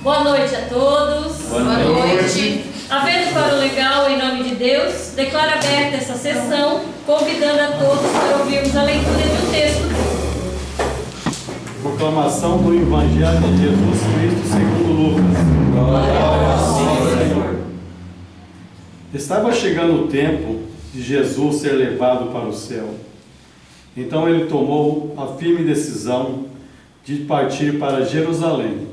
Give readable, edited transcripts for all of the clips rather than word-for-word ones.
Boa noite a todos. Boa noite. Havendo para o legal, em nome de Deus, declaro aberta essa sessão, convidando a todos para ouvirmos a leitura de um texto. Proclamação do Evangelho de Jesus Cristo segundo Lucas. Glória ao Senhor. Estava chegando o tempo de Jesus ser levado para o céu. Então ele tomou a firme decisão de partir para Jerusalém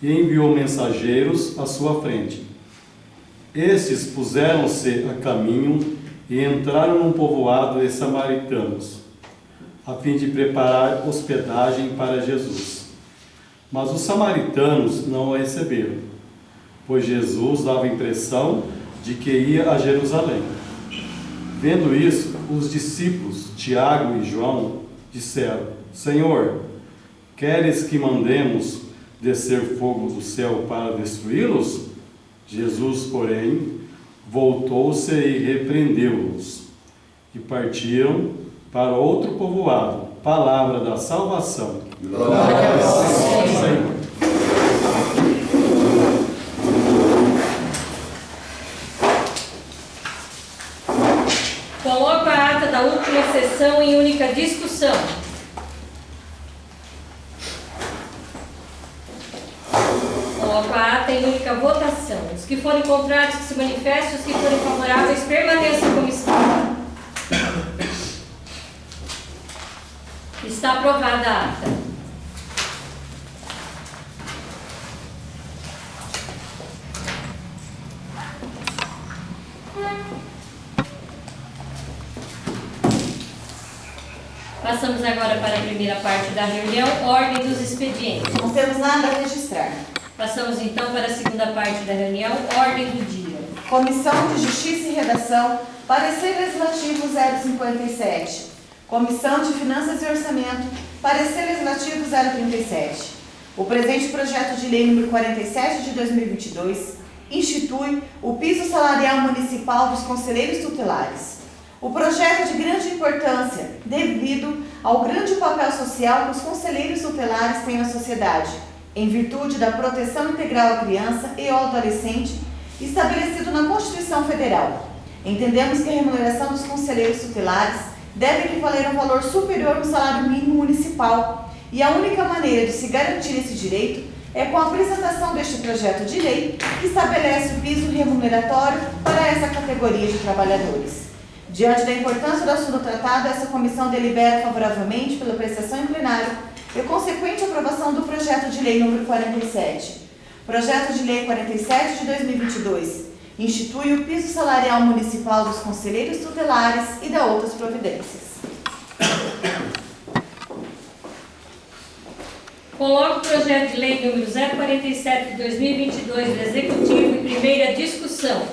e enviou mensageiros à sua frente. Estes puseram-se a caminho e entraram num povoado de samaritanos, a fim de preparar hospedagem para Jesus. Mas os samaritanos não o receberam, pois Jesus dava a impressão de que ia a Jerusalém. Vendo isso, os discípulos, Tiago e João, disseram: Senhor, queres que mandemos descer fogo do céu para destruí-los? Jesus, porém, voltou-se e repreendeu-os. E partiram para outro povoado. Palavra da salvação. Glória ao Senhor. Coloco a ata da última sessão em única discussão. Coloco a ata em única votação. Os que forem contrários, que se manifestem. Os que forem favoráveis, permaneçam como estão. Está aprovada a ata. Passamos agora para a primeira parte da reunião, ordem dos expedientes. Não temos nada a registrar. Passamos então para a segunda parte da reunião, ordem do dia. Comissão de Justiça e Redação, parecer legislativo 057. Comissão de Finanças e Orçamento, parecer legislativo 037. O presente projeto de lei número 47 de 2022 institui o piso salarial municipal dos conselheiros tutelares. O projeto é de grande importância devido ao grande papel social que os conselheiros tutelares têm na sociedade, em virtude da proteção integral à criança e ao adolescente estabelecido na Constituição Federal. Entendemos que a remuneração dos conselheiros tutelares deve equivaler a um valor superior ao salário mínimo municipal e a única maneira de se garantir esse direito é com a apresentação deste projeto de lei que estabelece o piso remuneratório para essa categoria de trabalhadores. Diante da importância do assunto tratado, essa comissão delibera favoravelmente pela apreciação em plenário e consequente aprovação do projeto de lei número 47. Projeto de lei 47 de 2022 institui o piso salarial municipal dos conselheiros tutelares e dá outras providências. Coloco o projeto de lei número 047 de 2022 do Executivo em primeira discussão.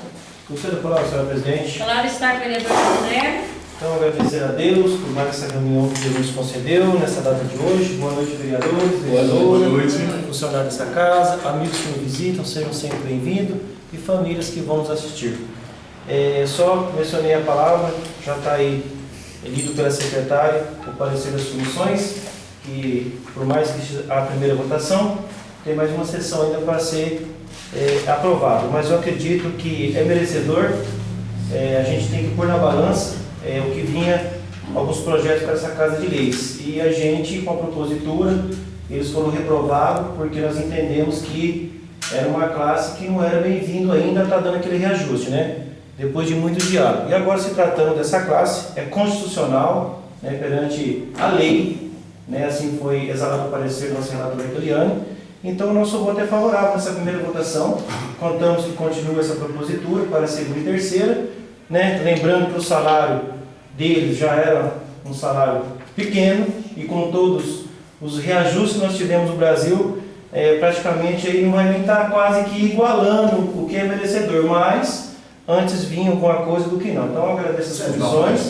Conselho palavra, senhora presidente. Palavra está o vereador José. Então, agradecer a Deus por mais essa reunião que Deus nos concedeu nessa data de hoje. Boa noite, vereadores, vereadoras, funcionários dessa casa, amigos que nos visitam, sejam sempre bem-vindos e famílias que vão nos assistir. Só mencionei a palavra, já está aí lido pela secretária, o parecer das comissões, que por mais que a primeira votação, tem mais uma sessão ainda para ser aprovado, mas eu acredito que é merecedor. A gente tem que pôr na balança o que vinha, alguns projetos para essa casa de leis, e a gente, com a propositura, eles foram reprovados porque nós entendemos que era uma classe que não era bem-vindo ainda, está dando aquele reajuste, né? Depois de muito diálogo. E agora, se tratando dessa classe, é constitucional, né, perante a lei, né, assim foi exalado o parecer do nosso relator Eliane. Então, o nosso voto é favorável nessa primeira votação. Contamos que continua essa propositura para a segunda e terceira, né? Lembrando que o salário deles já era um salário pequeno e com todos os reajustes que nós tivemos no Brasil, praticamente aí não vai nem estar quase que igualando o que é merecedor, mas antes vinham com a coisa do que não. Então, eu agradeço as comissões.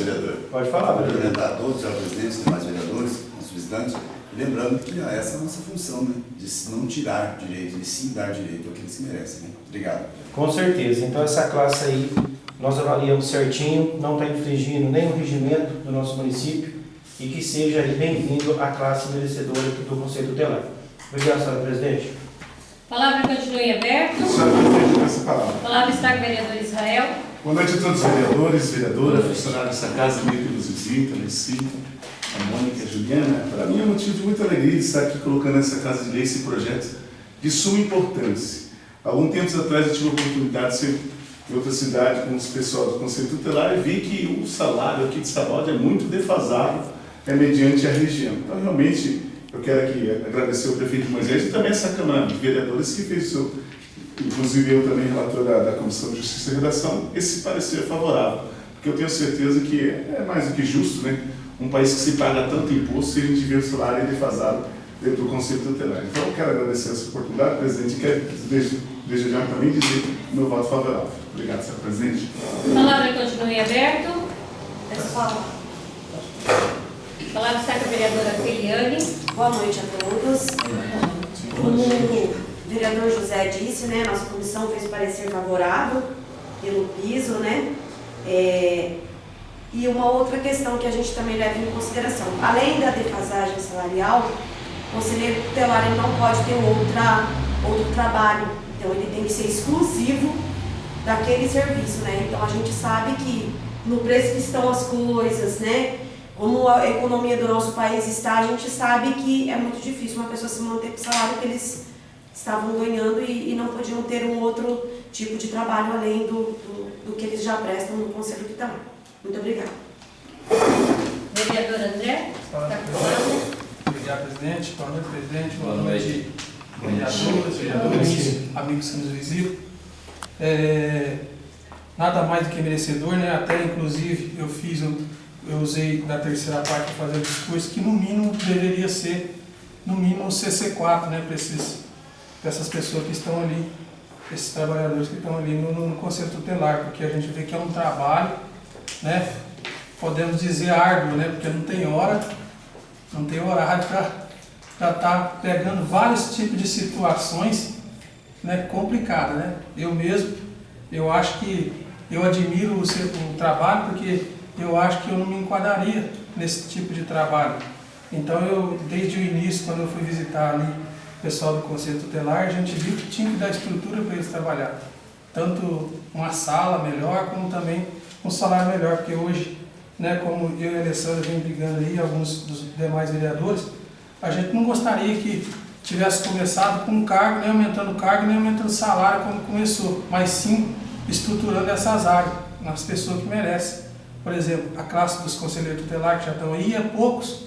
Pode falar, vereador. Cumprimentar a todos, senhor presidente, demais vereadores, nossos visitantes. Lembrando que essa é a nossa função, né? De não tirar direito, de sim dar direito àqueles que merecem, né? Obrigado. Com certeza. Então, essa classe aí, nós avaliamos certinho, não está infringindo nem o regimento do nosso município e que seja aí bem-vindo à classe merecedora do Conselho Tutelar. Obrigado, senhora presidente. Palavra continue aberta. Senhora presidente, com essa palavra. Palavra está com o vereador Israel. Boa noite a todos os vereadores, vereadoras, funcionários dessa casa, também que nos visitam, a Mônica, a Juliana. Para mim é um motivo de muita alegria estar aqui colocando nessa casa de lei esse projeto de suma importância. Alguns tempos atrás eu tive a oportunidade de ser em outra cidade com os pessoal do Conselho Tutelar e vi que o salário aqui de Salódia é muito defasado mediante a região. Então, realmente, eu quero aqui agradecer ao prefeito Moisés e também essa Câmara de Vereadores que fez isso. Inclusive eu também, relator da Comissão de Justiça e Redação, esse parecer é favorável, porque eu tenho certeza que é mais do que justo, né? Um país que se paga tanto imposto e a gente vê o salário defasado dentro do Conselho Tutelar. Então eu quero agradecer essa oportunidade, presidente, e quero desde já também dizer o meu voto favorável. Obrigado, senhor presidente. Palavra continue aberto. Pessoal. Palavra está com a vereadora Feliane. Boa noite a todos. Como o vereador José disse, né, nossa comissão fez parecer favorável pelo piso, né? E uma outra questão que a gente também leva em consideração, além da defasagem salarial, o conselheiro tutelar ele não pode ter outro trabalho, então ele tem que ser exclusivo daquele serviço, né? Então a gente sabe que no preço que estão as coisas, né? Como a economia do nosso país está, a gente sabe que é muito difícil uma pessoa se manter com o salário que eles estavam ganhando e não podiam ter um outro tipo de trabalho além do que eles já prestam no Conselho Tutelar. Muito obrigada. Vereador André. Está com a palavra. Obrigado, presidente. Boa noite, presidente. Boa noite, vereadores, amigos que nos visitam. Nada mais do que merecedor, né? Até, inclusive, eu usei da terceira parte para fazer o discurso, que no mínimo deveria ser, no mínimo, o CC4, né? Para essas pessoas que estão ali, esses trabalhadores que estão ali no Conselho Tutelar, porque a gente vê que é um trabalho, né? Podemos dizer árduo, né? Porque não tem hora, não tem horário para estar pegando vários tipos de situações, né, complicadas, né? Eu acho que eu admiro o trabalho, porque eu acho que eu não me enquadraria nesse tipo de trabalho. Então, desde o início, quando eu fui visitar ali o pessoal do Conselho Tutelar, a gente viu que tinha que dar estrutura para eles trabalhar. Tanto uma sala melhor, como também um salário melhor, porque hoje, né, como eu e a Alessandra vem brigando aí, alguns dos demais vereadores, a gente não gostaria que tivesse começado com um cargo, nem aumentando o cargo, nem aumentando o salário como começou, mas sim estruturando essas áreas, nas pessoas que merecem. Por exemplo, a classe dos conselheiros tutelares que já estão aí, é poucos,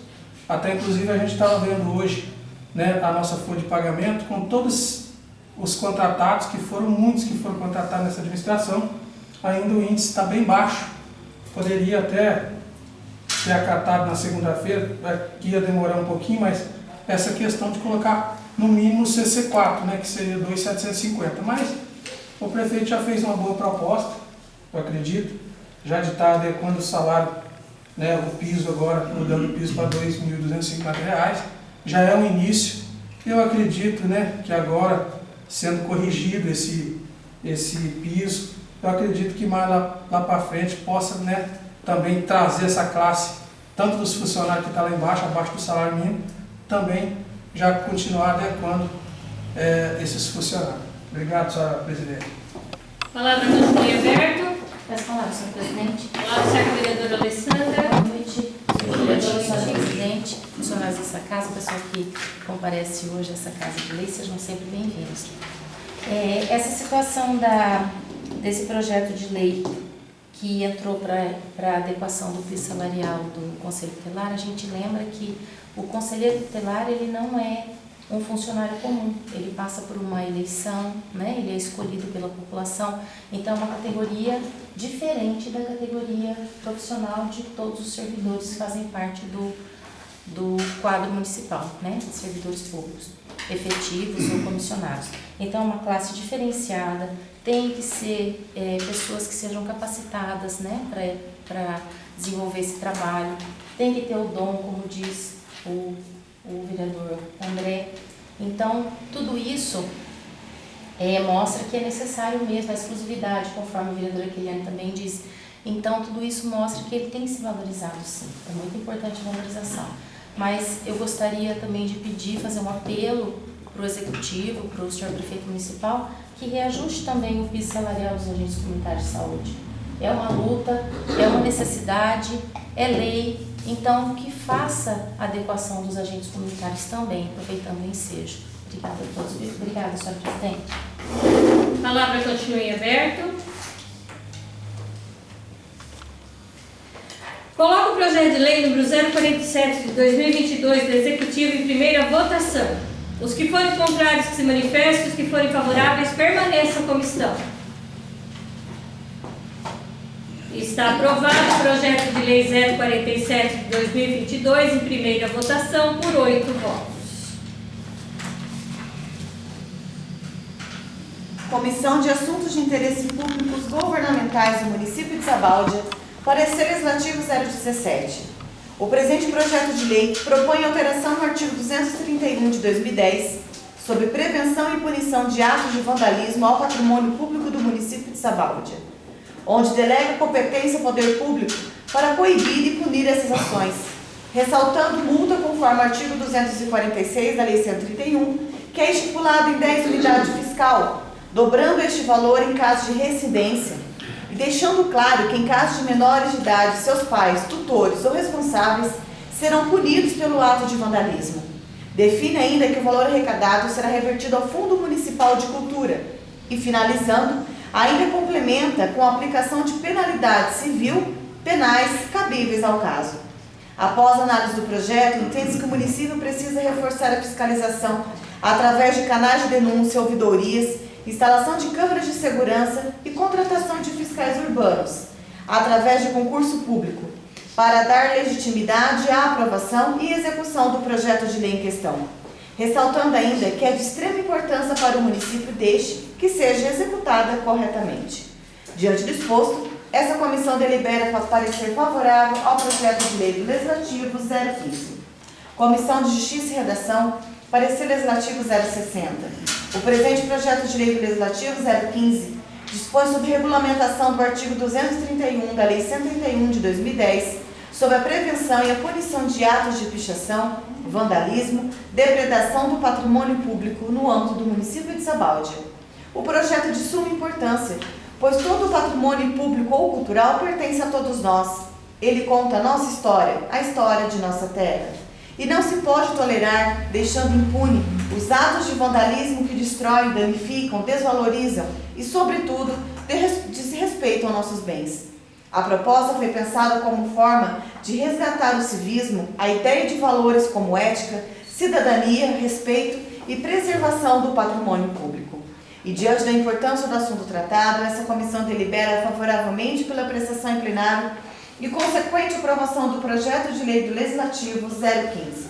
até inclusive a gente estava vendo hoje, né, a nossa folha de pagamento com todos os contratados, que foram muitos que foram contratados nessa administração, ainda o índice está bem baixo. Poderia até ser acatado na segunda-feira, que ia demorar um pouquinho, mas essa questão de colocar no mínimo o CC4, né, que seria 2.750. Mas o prefeito já fez uma boa proposta, eu acredito, já de estar adequando o salário, né, o piso agora, mudando o piso para R$ 2.250, já é um início. Eu acredito, né, que agora, sendo corrigido esse piso, eu acredito que mais lá para frente possa, né, também trazer essa classe, tanto dos funcionários que estão lá embaixo, abaixo do salário mínimo, também já continuar adequando esses funcionários. Obrigado, senhora presidente. Palavra continue aberto. Peço palavra, senhor presidente. Palavra está com a vereadora Alessandra. Boa noite, vereador, senhora presidente, funcionários dessa casa, pessoal que comparece hoje a essa casa de lei, sejam sempre bem-vindos. Essa situação desse projeto de lei que entrou para adequação do piso salarial do Conselho Tutelar, a gente lembra que o conselheiro tutelar ele não é um funcionário comum, ele passa por uma eleição, né? Ele é escolhido pela população, então é uma categoria diferente da categoria profissional de todos os servidores que fazem parte do quadro municipal, né? Servidores públicos, efetivos ou comissionados. Então é uma classe diferenciada, tem que ser pessoas que sejam capacitadas, né, para desenvolver esse trabalho, tem que ter o dom, como diz o vereador André. Então, tudo isso mostra que é necessário mesmo a exclusividade, conforme a vereadora Keliane também disse. Então, tudo isso mostra que ele tem que ser valorizado, sim. É muito importante a valorização. Mas eu gostaria também de pedir, fazer um apelo para o executivo, para o senhor prefeito municipal, que reajuste também o piso salarial dos agentes comunitários de saúde. É uma luta, é uma necessidade, é lei, então que faça a adequação dos agentes comunitários também, aproveitando o ensejo. Obrigada a todos. Obrigada, senhora presidente. A palavra continua em aberto. Coloco o projeto de lei número 047 de 2022 do Executivo em primeira votação. Os que forem contrários que se manifestem, os que forem favoráveis permaneçam como estão. Está aprovado o projeto de lei 047 de 2022 em primeira votação por 8 votos. Comissão de Assuntos de Interesse Públicos Governamentais do município de Sabáudia, parecer legislativo 017. O presente projeto de lei propõe alteração no artigo 231 de 2010 sobre prevenção e punição de atos de vandalismo ao patrimônio público do município de Sabáudia, onde delega competência ao poder público para coibir e punir essas ações, ressaltando multa conforme o artigo 246 da Lei 131, que é estipulado em 10 unidades fiscal, dobrando este valor em caso de reincidência e deixando claro que em caso de menores de idade, seus pais, tutores ou responsáveis serão punidos pelo ato de vandalismo. Define ainda que o valor arrecadado será revertido ao Fundo Municipal de Cultura e, finalizando, ainda complementa com a aplicação de penalidades civil, penais cabíveis ao caso. Após a análise do projeto, entende-se que o município precisa reforçar a fiscalização através de canais de denúncia, ouvidorias, instalação de câmeras de segurança e contratação de fiscais urbanos, através de concurso público, para dar legitimidade à aprovação e execução do projeto de lei em questão, ressaltando ainda que é de extrema importância para o município deste que seja executada corretamente. Diante do exposto, essa comissão delibera parecer favorável ao projeto de lei do Legislativo 015. Comissão de Justiça e Redação, parecer legislativo 060. O presente projeto de lei do Legislativo 015 dispõe sobre regulamentação do artigo 231 da Lei 131 de 2010 sobre a prevenção e a punição de atos de pichação, vandalismo, depredação do patrimônio público no âmbito do município de Sabáudia. O projeto é de suma importância, pois todo o patrimônio público ou cultural pertence a todos nós. Ele conta a nossa história, a história de nossa terra. E não se pode tolerar, deixando impune, os atos de vandalismo que destroem, danificam, desvalorizam e, sobretudo, desrespeitam nossos bens. A proposta foi pensada como forma de resgatar o civismo, a ideia de valores como ética, cidadania, respeito e preservação do patrimônio público. E, diante da importância do assunto tratado, essa comissão delibera favoravelmente pela apreciação em plenário e consequente aprovação do projeto de lei do Legislativo 015.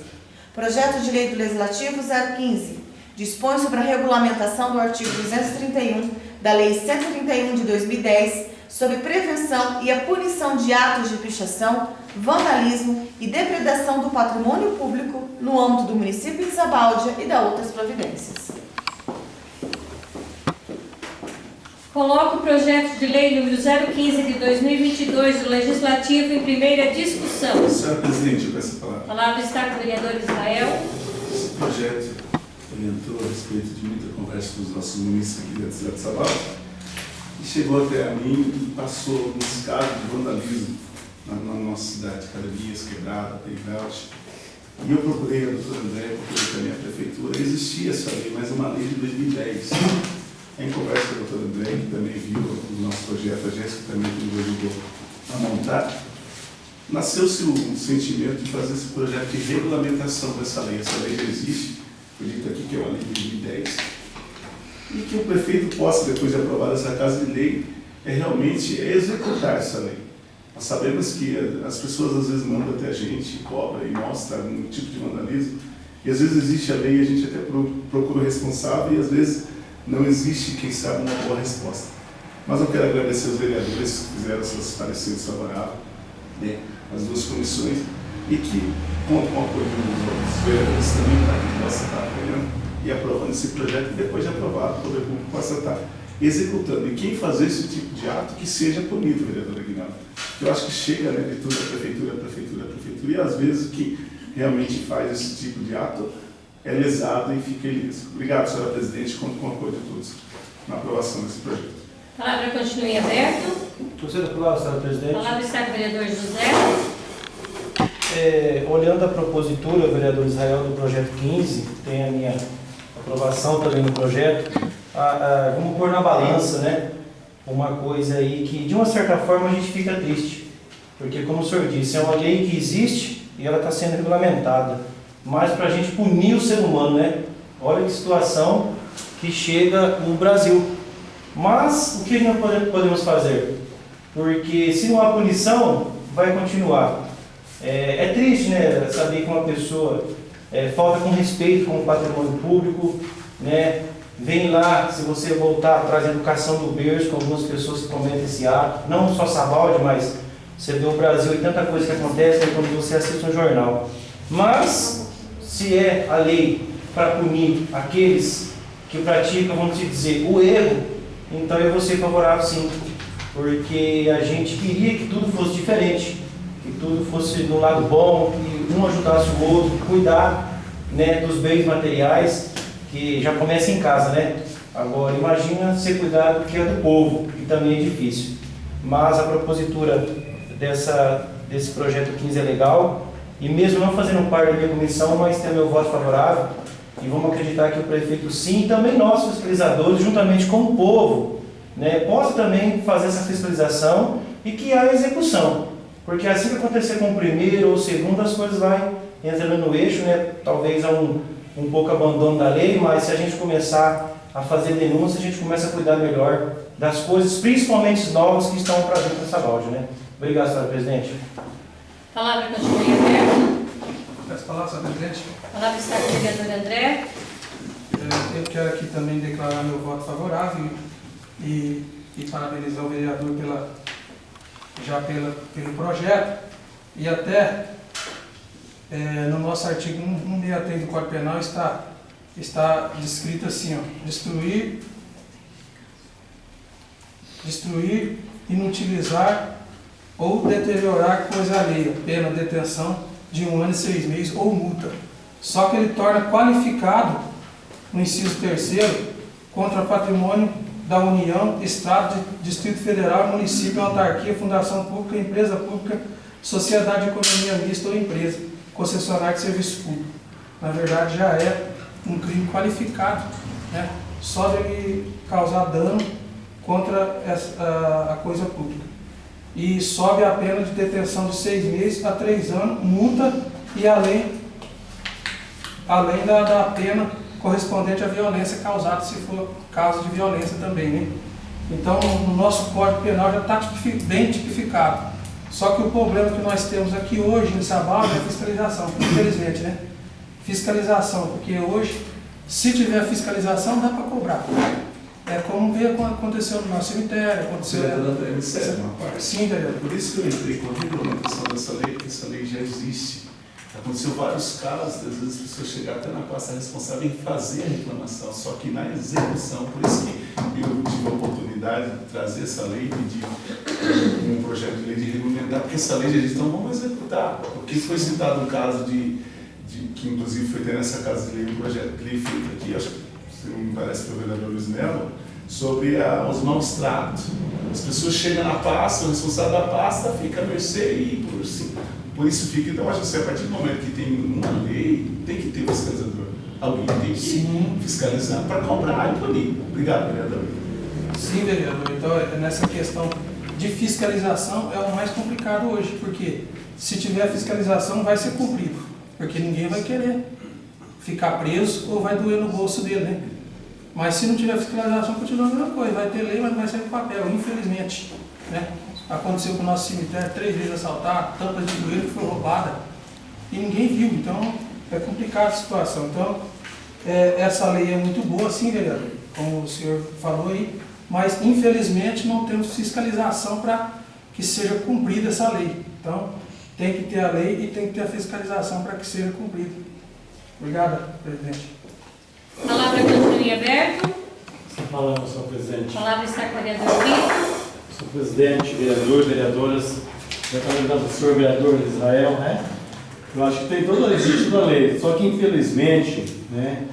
Projeto de lei do Legislativo 015 dispõe sobre a regulamentação do artigo 231 da Lei 131 de 2010 sobre prevenção e a punição de atos de pichação, vandalismo e depredação do patrimônio público no âmbito do município de Sabáudia e da outras providências. Coloco o projeto de lei número 015 de 2022 do Legislativo em primeira discussão. Senhora Presidente, eu peço a palavra. A palavra está com o vereador Israel. Esse projeto ele entrou a respeito de muita conversa com os nossos munícipes aqui da cidade de Sabáudia e chegou até a mim e passou nos casos de vandalismo na nossa cidade, Academias, Quebrada, Perivalte. E eu procurei a doutora André, procurei também a prefeitura. Existia essa lei, mas uma lei de 2010. Em conversa com a doutora André, que também viu o nosso projeto, a Jéssica também que nos ajudou a montar, nasceu-se um sentimento de fazer esse projeto de regulamentação dessa lei. Essa lei já existe, foi dito aqui que é uma lei de 2010, e que o prefeito possa, depois de aprovar essa casa de lei, realmente executar essa lei. Nós sabemos que as pessoas às vezes mandam até a gente, cobra e mostra algum tipo de vandalismo, e às vezes existe a lei e a gente até procura o responsável, e às vezes não existe, quem sabe, uma boa resposta. Mas eu quero agradecer aos vereadores que fizeram seus pareceres favoráveis, né, as duas comissões, e que contam com o apoio dos outros vereadores também para que possa estar apoiando e aprovando esse projeto, e depois de aprovado, o poder público possa estar executando. E quem fazer esse tipo de ato, que seja punido, vereador Aguinaldo. Eu acho que chega, né, de tudo a prefeitura, e às vezes quem realmente faz esse tipo de ato é lesado e fica ileso. Obrigado, senhora presidente, conto com o apoio de todos na aprovação desse projeto. A palavra continua em aberto. Conselho aprovado, senhora A presidente. palavra está com o vereador José. Olhando a propositura, o vereador Israel, do projeto 15, tem a minha aprovação também no projeto. Vamos pôr na balança, né? Uma coisa aí que, de uma certa forma, a gente fica triste. Porque, como o senhor disse, é uma lei que existe e ela está sendo regulamentada. Mas para a gente punir o ser humano, né? Olha que situação que chega no Brasil. Mas o que nós podemos fazer? Porque se não há punição, vai continuar. É triste, né, saber que uma pessoa falta com respeito com o patrimônio público, né? Vem lá, se você voltar atrás da educação do berço, com algumas pessoas que cometem esse ato, não só Sabaldi, mas você vê o Brasil e tanta coisa que acontece quando você assiste um jornal. Mas, se é a lei para punir aqueles que praticam, vamos dizer, o erro, então eu vou ser favorável sim, porque a gente queria que tudo fosse diferente, que tudo fosse do lado bom, que um ajudasse o outro, cuidar, né, dos bens materiais, que já começa em casa, né? Agora, imagina ser cuidado que é do povo, que também é difícil. Mas a propositura desse projeto 15 é legal, e mesmo não fazendo parte da minha comissão, mas tem meu voto favorável, e vamos acreditar que o prefeito sim, e também nós, fiscalizadores, juntamente com o povo, né, possa também fazer essa fiscalização e que haja execução. Porque assim que acontecer com o primeiro ou o segundo, as coisas vão entrando no eixo, né? Talvez há um pouco abandono da lei, mas se a gente começar a fazer denúncia, a gente começa a cuidar melhor das coisas, principalmente novas que estão para dentro dessa balde, né? Obrigado, senhora presidente. A palavra continua em aberto. Peço a palavra, senhora presidente. A palavra está com o vereador André. Eu quero aqui também declarar meu voto favorável e parabenizar o vereador pelo projeto. E até no nosso artigo 163 do Código Penal está descrito assim, ó, destruir, inutilizar ou deteriorar coisa alheia, pena de detenção de 1 ano e 6 meses ou multa. Só que ele torna qualificado no inciso 3º contra patrimônio da União, Estado, Distrito Federal, Município, Autarquia, Fundação Pública, Empresa Pública, Sociedade de Economia Mista ou Empresa, concessionária de serviço público. Na verdade, já é um crime qualificado, né? Só de ele causar dano contra a coisa pública. E sobe a pena de detenção de 6 meses a 3 anos, multa e além da pena correspondente à violência causada, se for caso de violência também, né? Então, no nosso Código Penal já está bem tipificado. Só que o problema que nós temos aqui hoje em Sabaldi é a fiscalização, infelizmente, né? Fiscalização, porque hoje, se tiver fiscalização, dá para cobrar. É como ver quando aconteceu no nosso cemitério, aconteceu... Sim, vereador. Por isso que eu entrei com a regulamentação dessa lei, porque essa lei já existe. Aconteceu vários casos, às vezes as pessoas chegaram até na pasta responsável em fazer a reclamação, só que na execução, por isso que eu tive a oportunidade de trazer essa lei e pedir um projeto de lei de regulamentar, porque essa lei já diz, então vamos executar. Porque foi citado um caso que inclusive foi ter nessa casa de lei, um projeto de lei feito aqui, acho que me parece que é o vereador Luiz Melo, sobre os maus tratos. As pessoas chegam na pasta, o responsável da pasta fica a mercê e por isso fica. Então, acho que a partir do momento que tem uma lei, tem que ter um fiscalizador. Alguém tem que fiscalizar para cobrar e punir. Obrigado, vereador. Sim, vereador. Então, nessa questão de fiscalização é o mais complicado hoje, porque se tiver fiscalização vai ser cumprido, porque ninguém vai querer ficar preso ou vai doer no bolso dele, né? Mas se não tiver fiscalização, continua a mesma coisa. Vai ter lei, mas não vai sair do papel, infelizmente, né? Aconteceu com o nosso cemitério, 3 vezes assaltado, tampa de joelho que foi roubada e ninguém viu. Então, é complicada a situação. Então, essa lei é muito boa, sim, vereador, como o senhor falou aí, mas infelizmente não temos fiscalização para que seja cumprida essa lei. Então, tem que ter a lei e tem que ter a fiscalização para que seja cumprida. Obrigado, presidente. A palavra continua em aberto. Sem palavra, senhor presidente. A palavra está com o vereador Vitor. Senhor presidente, vereador, vereadoras, já está lembrando do senhor vereador Israel, né? Eu acho que tem toda existe da lei, só que infelizmente, né,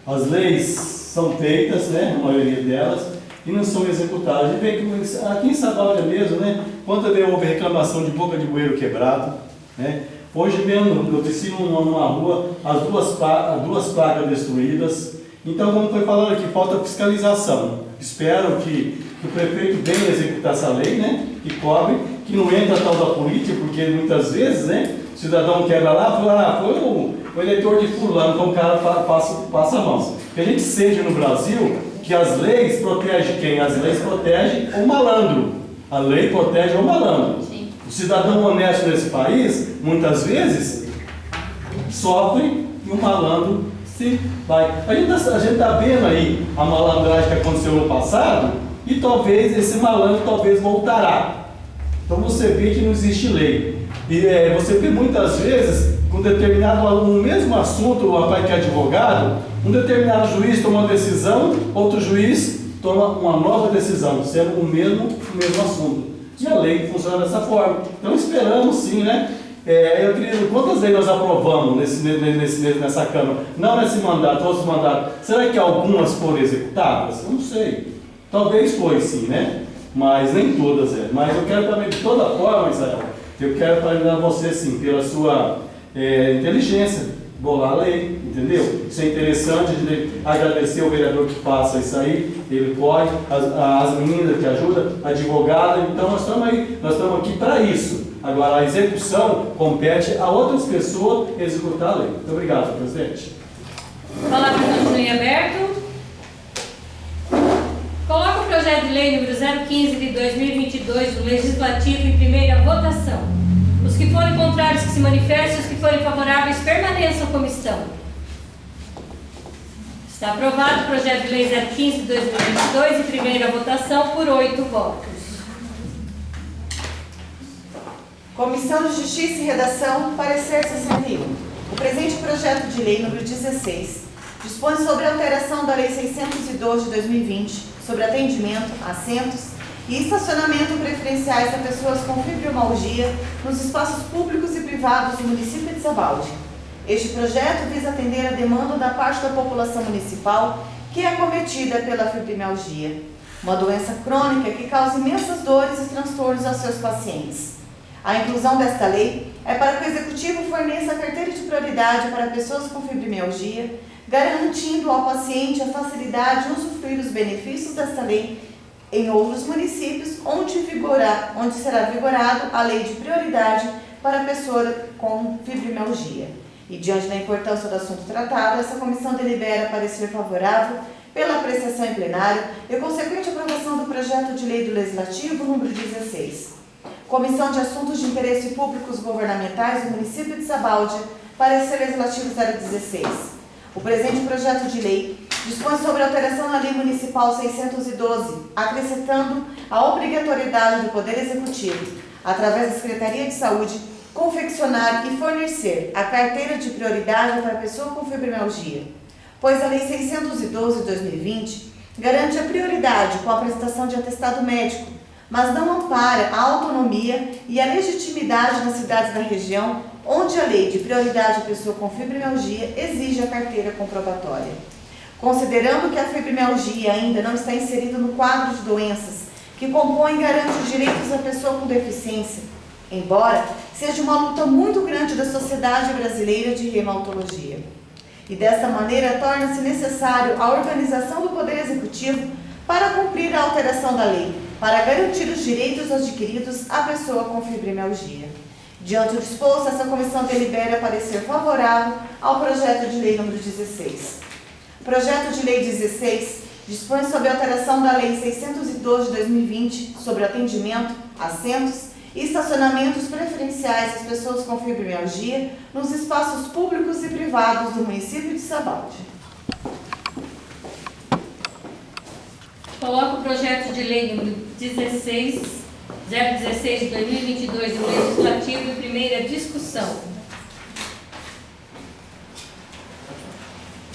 as leis são feitas, né, a maioria delas, e não são executadas. A gente vê que aqui em Sabáudia mesmo, né, quantas vezes houve reclamação de boca de bueiro quebrado, né? Hoje mesmo eu desci numa rua, as duas placas destruídas. Então, como foi falando aqui, falta fiscalização. Espero que o prefeito venha executar essa lei, né, que cobre, que não entra tal da política, porque muitas vezes, né, o cidadão quebra lá, fala, foi o eleitor de fulano, então o cara passa a mão. Que a gente sente no Brasil que as leis protegem quem? As leis protegem o malandro. A lei protege o malandro. Sim. O cidadão honesto nesse país, muitas vezes, sofre e o malandro se vai. A gente está vendo aí a malandragem que aconteceu no passado e talvez esse malandro voltará. Então você vê que não existe lei. E você vê muitas vezes, com no mesmo assunto, o rapaz que é advogado, um determinado juiz toma uma decisão, outro juiz toma uma nova decisão, sendo o mesmo assunto. E a lei funciona dessa forma. Então esperamos sim, né? Eu queria, quantas leis nós aprovamos nessa Câmara? Não nesse mandato, outros mandatos. Será que algumas foram executadas? Eu não sei. Talvez foi sim, né? Mas nem todas Mas eu quero também, de toda forma, Israel, eu quero parabenizar você sim, pela sua inteligência. Bolar a lei, entendeu? Isso é interessante, agradecer ao vereador que passa isso aí, ele pode, as meninas que ajudam, a advogada, então nós estamos aqui para isso. Agora, a execução compete a outras pessoas executar a lei. Muito obrigado, presidente. A palavra continua em aberto. Coloca o projeto de lei número 015 de 2022 do Legislativo em primeira votação. Os que forem contrários que se manifestem, os que forem favoráveis permaneçam como estão. Está aprovado o projeto de lei 015 de 2022 em primeira votação por 8 votos. Comissão de Justiça e Redação, parecer 61. O presente projeto de lei número 16 dispõe sobre a alteração da Lei 612 de 2020 sobre atendimento, assentos e estacionamento preferenciais a pessoas com fibromialgia nos espaços públicos e privados do município de Sabáudia. Este projeto visa atender a demanda da parte da população municipal que é acometida pela fibromialgia, uma doença crônica que causa imensas dores e transtornos aos seus pacientes. A inclusão desta lei é para que o Executivo forneça a carteira de prioridade para pessoas com fibromialgia, garantindo ao paciente a facilidade de usufruir os benefícios desta lei em outros municípios onde será vigorado a lei de prioridade para a pessoa com fibromialgia. E diante da importância do assunto tratado, essa comissão delibera parecer favorável pela apreciação em plenário e consequente aprovação do projeto de lei do Legislativo número 16. Comissão de Assuntos de Interesse Públicos Governamentais do município de Sabáudia, parecer legislativo 016. O presente projeto de lei dispõe sobre a alteração na Lei Municipal 612, acrescentando a obrigatoriedade do Poder Executivo, através da Secretaria de Saúde, confeccionar e fornecer a carteira de prioridade para a pessoa com fibromialgia, pois a Lei 612 de 2020 garante a prioridade com a apresentação de atestado médico, mas não ampara a autonomia e a legitimidade nas cidades da região onde a lei de prioridade à pessoa com fibromialgia exige a carteira comprobatória. Considerando que a fibromialgia ainda não está inserida no quadro de doenças que compõem e garante os direitos da pessoa com deficiência, embora seja uma luta muito grande da Sociedade Brasileira de Reumatologia. E desta maneira torna-se necessário a organização do Poder Executivo para cumprir a alteração da lei, para garantir os direitos adquiridos à pessoa com fibromialgia. Diante do disposto, essa comissão delibera parecer favorável ao projeto de lei número 16. O projeto de lei 16 dispõe sobre a alteração da Lei 612 de 2020 sobre atendimento, assentos e estacionamentos preferenciais às pessoas com fibromialgia nos espaços públicos e privados do município de Sabáudia. Coloco o projeto de lei número 016 de 2022 do Legislativo em primeira discussão.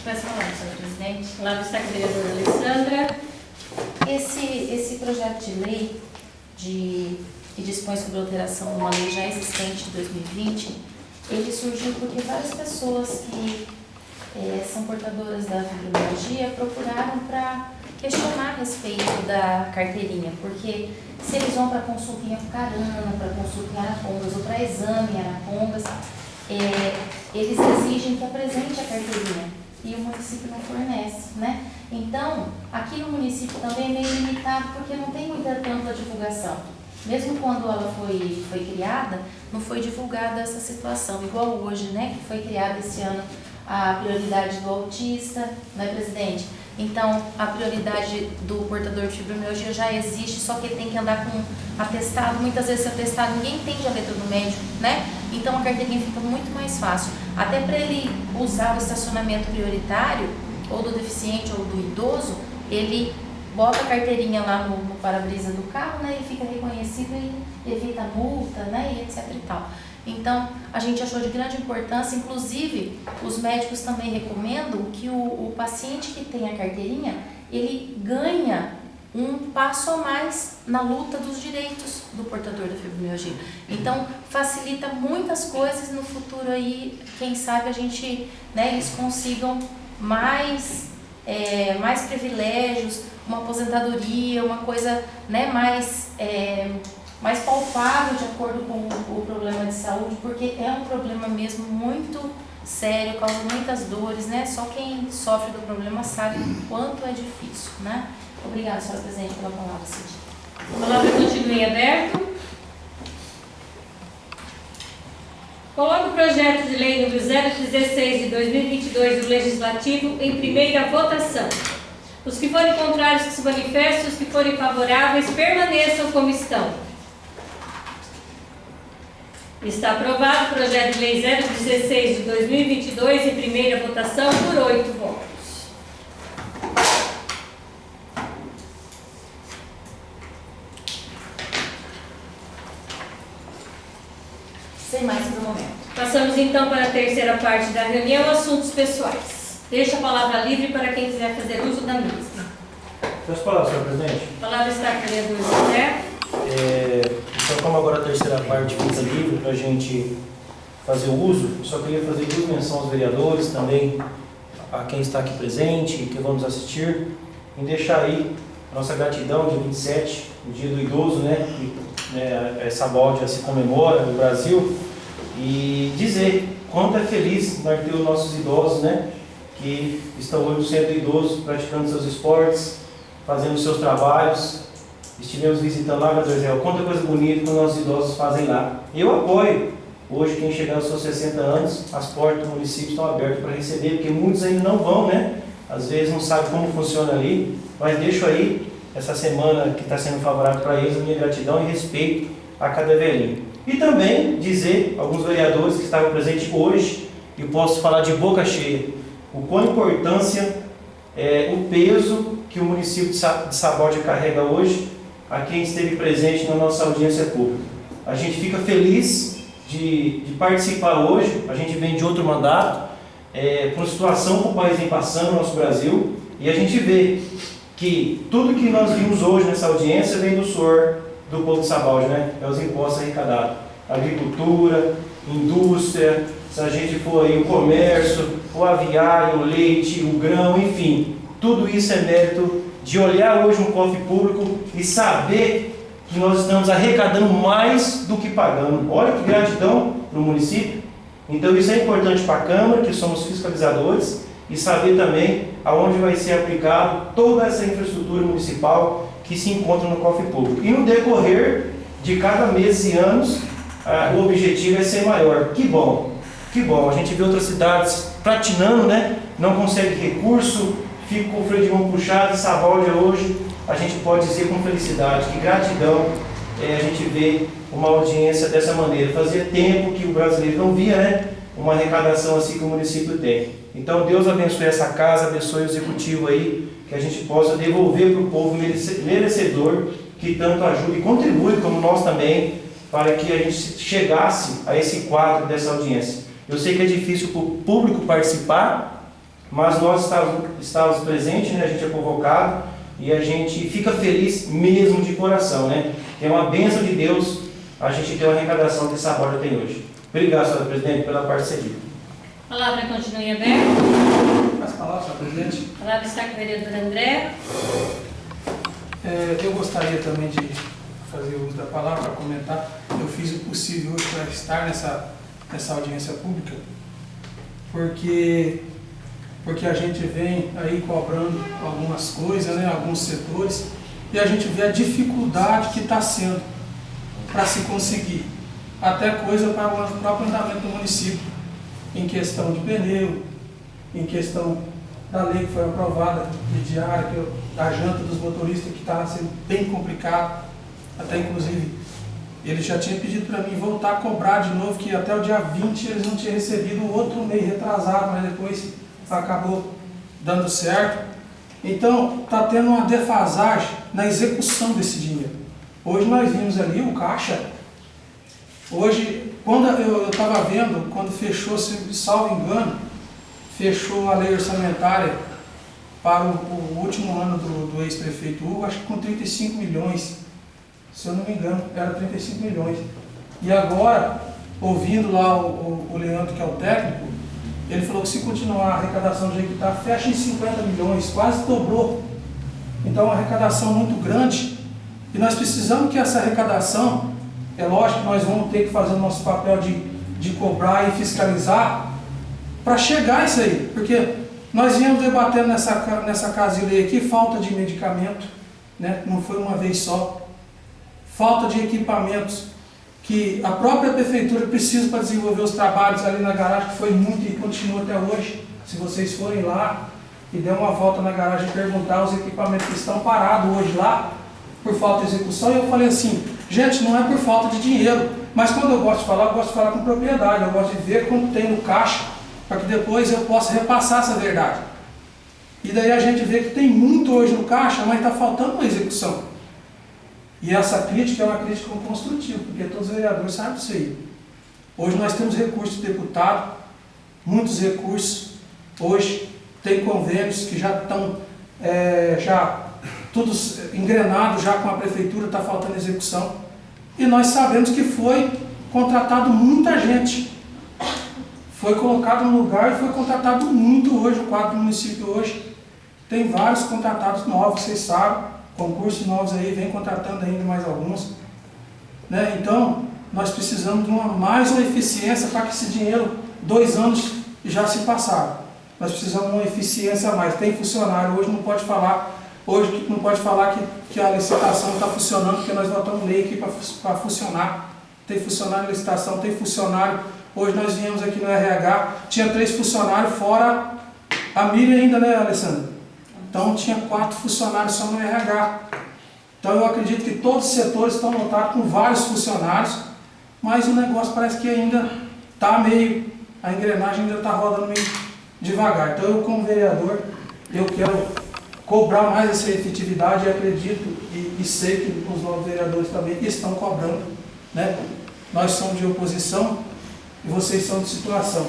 Posso falar, senhor presidente? Lá está a vereadora Alessandra. Esse projeto de lei que dispõe sobre a alteração de uma lei já existente de 2020 ele surgiu porque várias pessoas que são portadoras da fibromialgia procuraram para questionar a respeito da carteirinha, porque se eles vão para consulta em Apucarana, para consulta em Arapongas ou para exame em Arapongas, eles exigem que apresente a carteirinha e o município não fornece, né? Então, aqui no município também é meio limitado porque não tem muita tanta divulgação. Mesmo quando ela foi criada, não foi divulgada essa situação, igual hoje, né? Que foi criada esse ano a prioridade do autista, né, presidente? Então, a prioridade do portador de fibromialgia já existe, só que ele tem que andar com atestado. Muitas vezes, esse atestado, ninguém entende a letra do médico, né? Então, a carteirinha fica muito mais fácil. Até para ele usar o estacionamento prioritário, ou do deficiente ou do idoso, ele bota a carteirinha lá no para-brisa do carro, né? E fica reconhecido e evita multa, né? E etc e tal. Então, a gente achou de grande importância, inclusive, os médicos também recomendam que o paciente que tem a carteirinha, ele ganha um passo a mais na luta dos direitos do portador da fibromialgia. Então, facilita muitas coisas no futuro aí, quem sabe a gente, né, eles consigam mais privilégios, uma aposentadoria, uma coisa, né, mais palpável de acordo com o problema de saúde, porque é um problema mesmo muito sério, causa muitas dores, né? Só quem sofre do problema sabe o quanto é difícil, né? Obrigada, senhora presidente, pela palavra, Cid. A palavra continua em aberto. Coloco o projeto de lei número 016 de 2022 do Legislativo em primeira votação. Os que forem contrários que se manifestem, os que forem favoráveis permaneçam como estão. Está aprovado o projeto de lei 016 de 2022 em primeira votação por 8 votos. Sem mais para o momento. Passamos então para a terceira parte da reunião, assuntos pessoais. Deixo a palavra livre para quem quiser fazer uso da mesma. Peço palavra, senhor presidente. A palavra está com o vereador José. Então, como agora a terceira parte fica livre para a gente fazer o uso, eu só queria fazer duas menções aos vereadores, também a quem está aqui presente e que vamos assistir, em deixar aí a nossa gratidão, dia 27, o dia do idoso, né, que essa balde se comemora no Brasil, e dizer quanto é feliz nós ter os nossos idosos, né, que estão hoje no centro idoso, praticando seus esportes, fazendo seus trabalhos. Estivemos visitando lá, Gabriel Zé, quanta coisa bonita que os nossos idosos fazem lá. Eu apoio. Hoje, quem chegar aos seus 60 anos, as portas do município estão abertas para receber, porque muitos ainda não vão, né? Às vezes não sabem como funciona ali, mas deixo aí, essa semana que está sendo favorável para eles, a minha gratidão e respeito a cada velhinho. E também dizer, alguns vereadores que estavam presentes hoje, e posso falar de boca cheia, o quão importância o peso que o município de Sabaldia carrega hoje a quem esteve presente na nossa audiência pública. A gente fica feliz de participar hoje, a gente vem de outro mandato, por uma situação que o país vem passando no nosso Brasil, e a gente vê que tudo que nós vimos hoje nessa audiência vem do suor do povo de Sabaldia, né? É os impostos arrecadados. Agricultura, indústria, se a gente for aí o comércio, o aviário, o leite, o grão, enfim, tudo isso é mérito de olhar hoje um cofre público e saber que nós estamos arrecadando mais do que pagando. Olha que gratidão para o município. Então isso é importante para a Câmara, que somos fiscalizadores, e saber também aonde vai ser aplicado toda essa infraestrutura municipal que se encontra no cofre público. E no decorrer de cada mês e anos, o objetivo é ser maior. Que bom, que bom. A gente vê outras cidades pratinando, né? Não consegue recurso, fica com o freio de mão puxado. Sabaldia hoje, a gente pode dizer com felicidade, que gratidão a gente vê uma audiência dessa maneira. Fazia tempo que o brasileiro não via, né, uma arrecadação assim que o município tem. Então Deus abençoe essa casa, abençoe o executivo aí, que a gente possa devolver para o povo merecedor, que tanto ajuda e contribui, como nós também, para que a gente chegasse a esse quadro dessa audiência. Eu sei que é difícil para o público participar, mas nós estávamos presentes, né? A gente é convocado e a gente fica feliz mesmo de coração, né? É uma bênção de Deus a gente ter uma arrecadação que Sabaldia tem hoje. Obrigado, senhora presidente, pela parceria. A palavra continua em aberto. As palavras, senhor presidente. A palavra está com o vereador André. Eu gostaria também de fazer uso da palavra para comentar. Eu fiz o possível hoje para estar nessa audiência pública, porque a gente vem aí cobrando algumas coisas, né, alguns setores, e a gente vê a dificuldade que está sendo para se conseguir até coisa para o próprio andamento do município, em questão de pneu, em questão da lei que foi aprovada de diária, da janta dos motoristas, que está sendo bem complicado. Até inclusive ele já tinha pedido para mim voltar a cobrar de novo, que até o dia 20 eles não tinham recebido o outro mês retrasado, mas depois acabou dando certo. Então está tendo uma defasagem na execução desse dinheiro. Hoje nós vimos ali o caixa. Hoje, quando eu estava vendo, quando fechou, se salvo engano, fechou a lei orçamentária para o último ano do ex-prefeito Hugo, acho que com 35 milhões, se eu não me engano, era 35 milhões. E agora, ouvindo lá o Leandro, que é o técnico, ele falou que se continuar a arrecadação do jeito que está, fecha em 50 milhões, quase dobrou. Então, uma arrecadação muito grande, e nós precisamos que essa arrecadação, é lógico que nós vamos ter que fazer o nosso papel de cobrar e fiscalizar, para chegar a isso aí, porque nós viemos debatendo nessa casa de lei aqui falta de medicamento, né? Não foi uma vez só, falta de equipamentos que a própria prefeitura precisa para desenvolver os trabalhos ali na garagem, que foi muito e continua até hoje. Se vocês forem lá e der uma volta na garagem e perguntar os equipamentos que estão parados hoje lá, por falta de execução, e eu falei assim, gente, não é por falta de dinheiro, mas quando eu gosto de falar com propriedade, eu gosto de ver quanto tem no caixa, para que depois eu possa repassar essa verdade. E daí a gente vê que tem muito hoje no caixa, mas está faltando uma execução. E essa crítica é uma crítica construtiva, porque todos os vereadores sabem disso aí. Hoje nós temos recursos de deputado, muitos recursos. Hoje tem convênios que já estão tudo engrenado já com a prefeitura, está faltando execução. E nós sabemos que foi contratado muita gente. Foi colocado no lugar e foi contratado muito hoje, o quadro do município hoje. Tem vários contratados novos, vocês sabem, concursos novos aí, vem contratando ainda mais alguns. Né? Então, nós precisamos de mais uma eficiência para que esse dinheiro, 2 anos já se passaram. Nós precisamos de uma eficiência a mais. Tem funcionário, hoje não pode falar que a licitação está funcionando, porque nós votamos lei aqui para funcionar. Tem funcionário de licitação, tem funcionário. Hoje nós viemos aqui no RH, tinha 3 funcionários, fora a Miriam ainda, né, Alessandra? Então tinha 4 funcionários só no RH. Então eu acredito que todos os setores estão lotados com vários funcionários, mas o negócio parece que ainda está a engrenagem ainda está rodando meio devagar. Então eu, como vereador, eu quero cobrar mais essa efetividade, e acredito e sei que os novos vereadores também estão cobrando, né? Nós somos de oposição e vocês são de situação,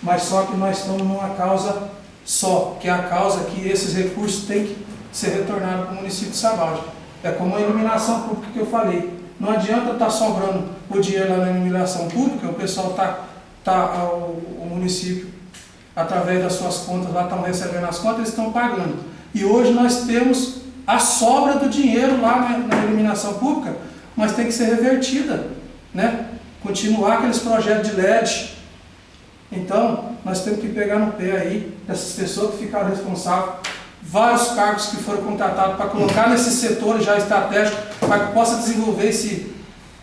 mas só que nós estamos numa causa só, que é a causa que esses recursos têm que ser retornados para o município de Sabaldi. É como a iluminação pública que eu falei, não adianta estar sobrando o dinheiro lá na iluminação pública, o pessoal o município, através das suas contas, lá estão recebendo as contas, eles estão pagando. E hoje nós temos a sobra do dinheiro lá na iluminação pública, mas tem que ser revertida, né? Continuar aqueles projetos de LED. Então, nós temos que pegar no pé aí dessas pessoas que ficaram responsáveis, vários cargos que foram contratados para colocar nesses setores já estratégicos, para que possa desenvolver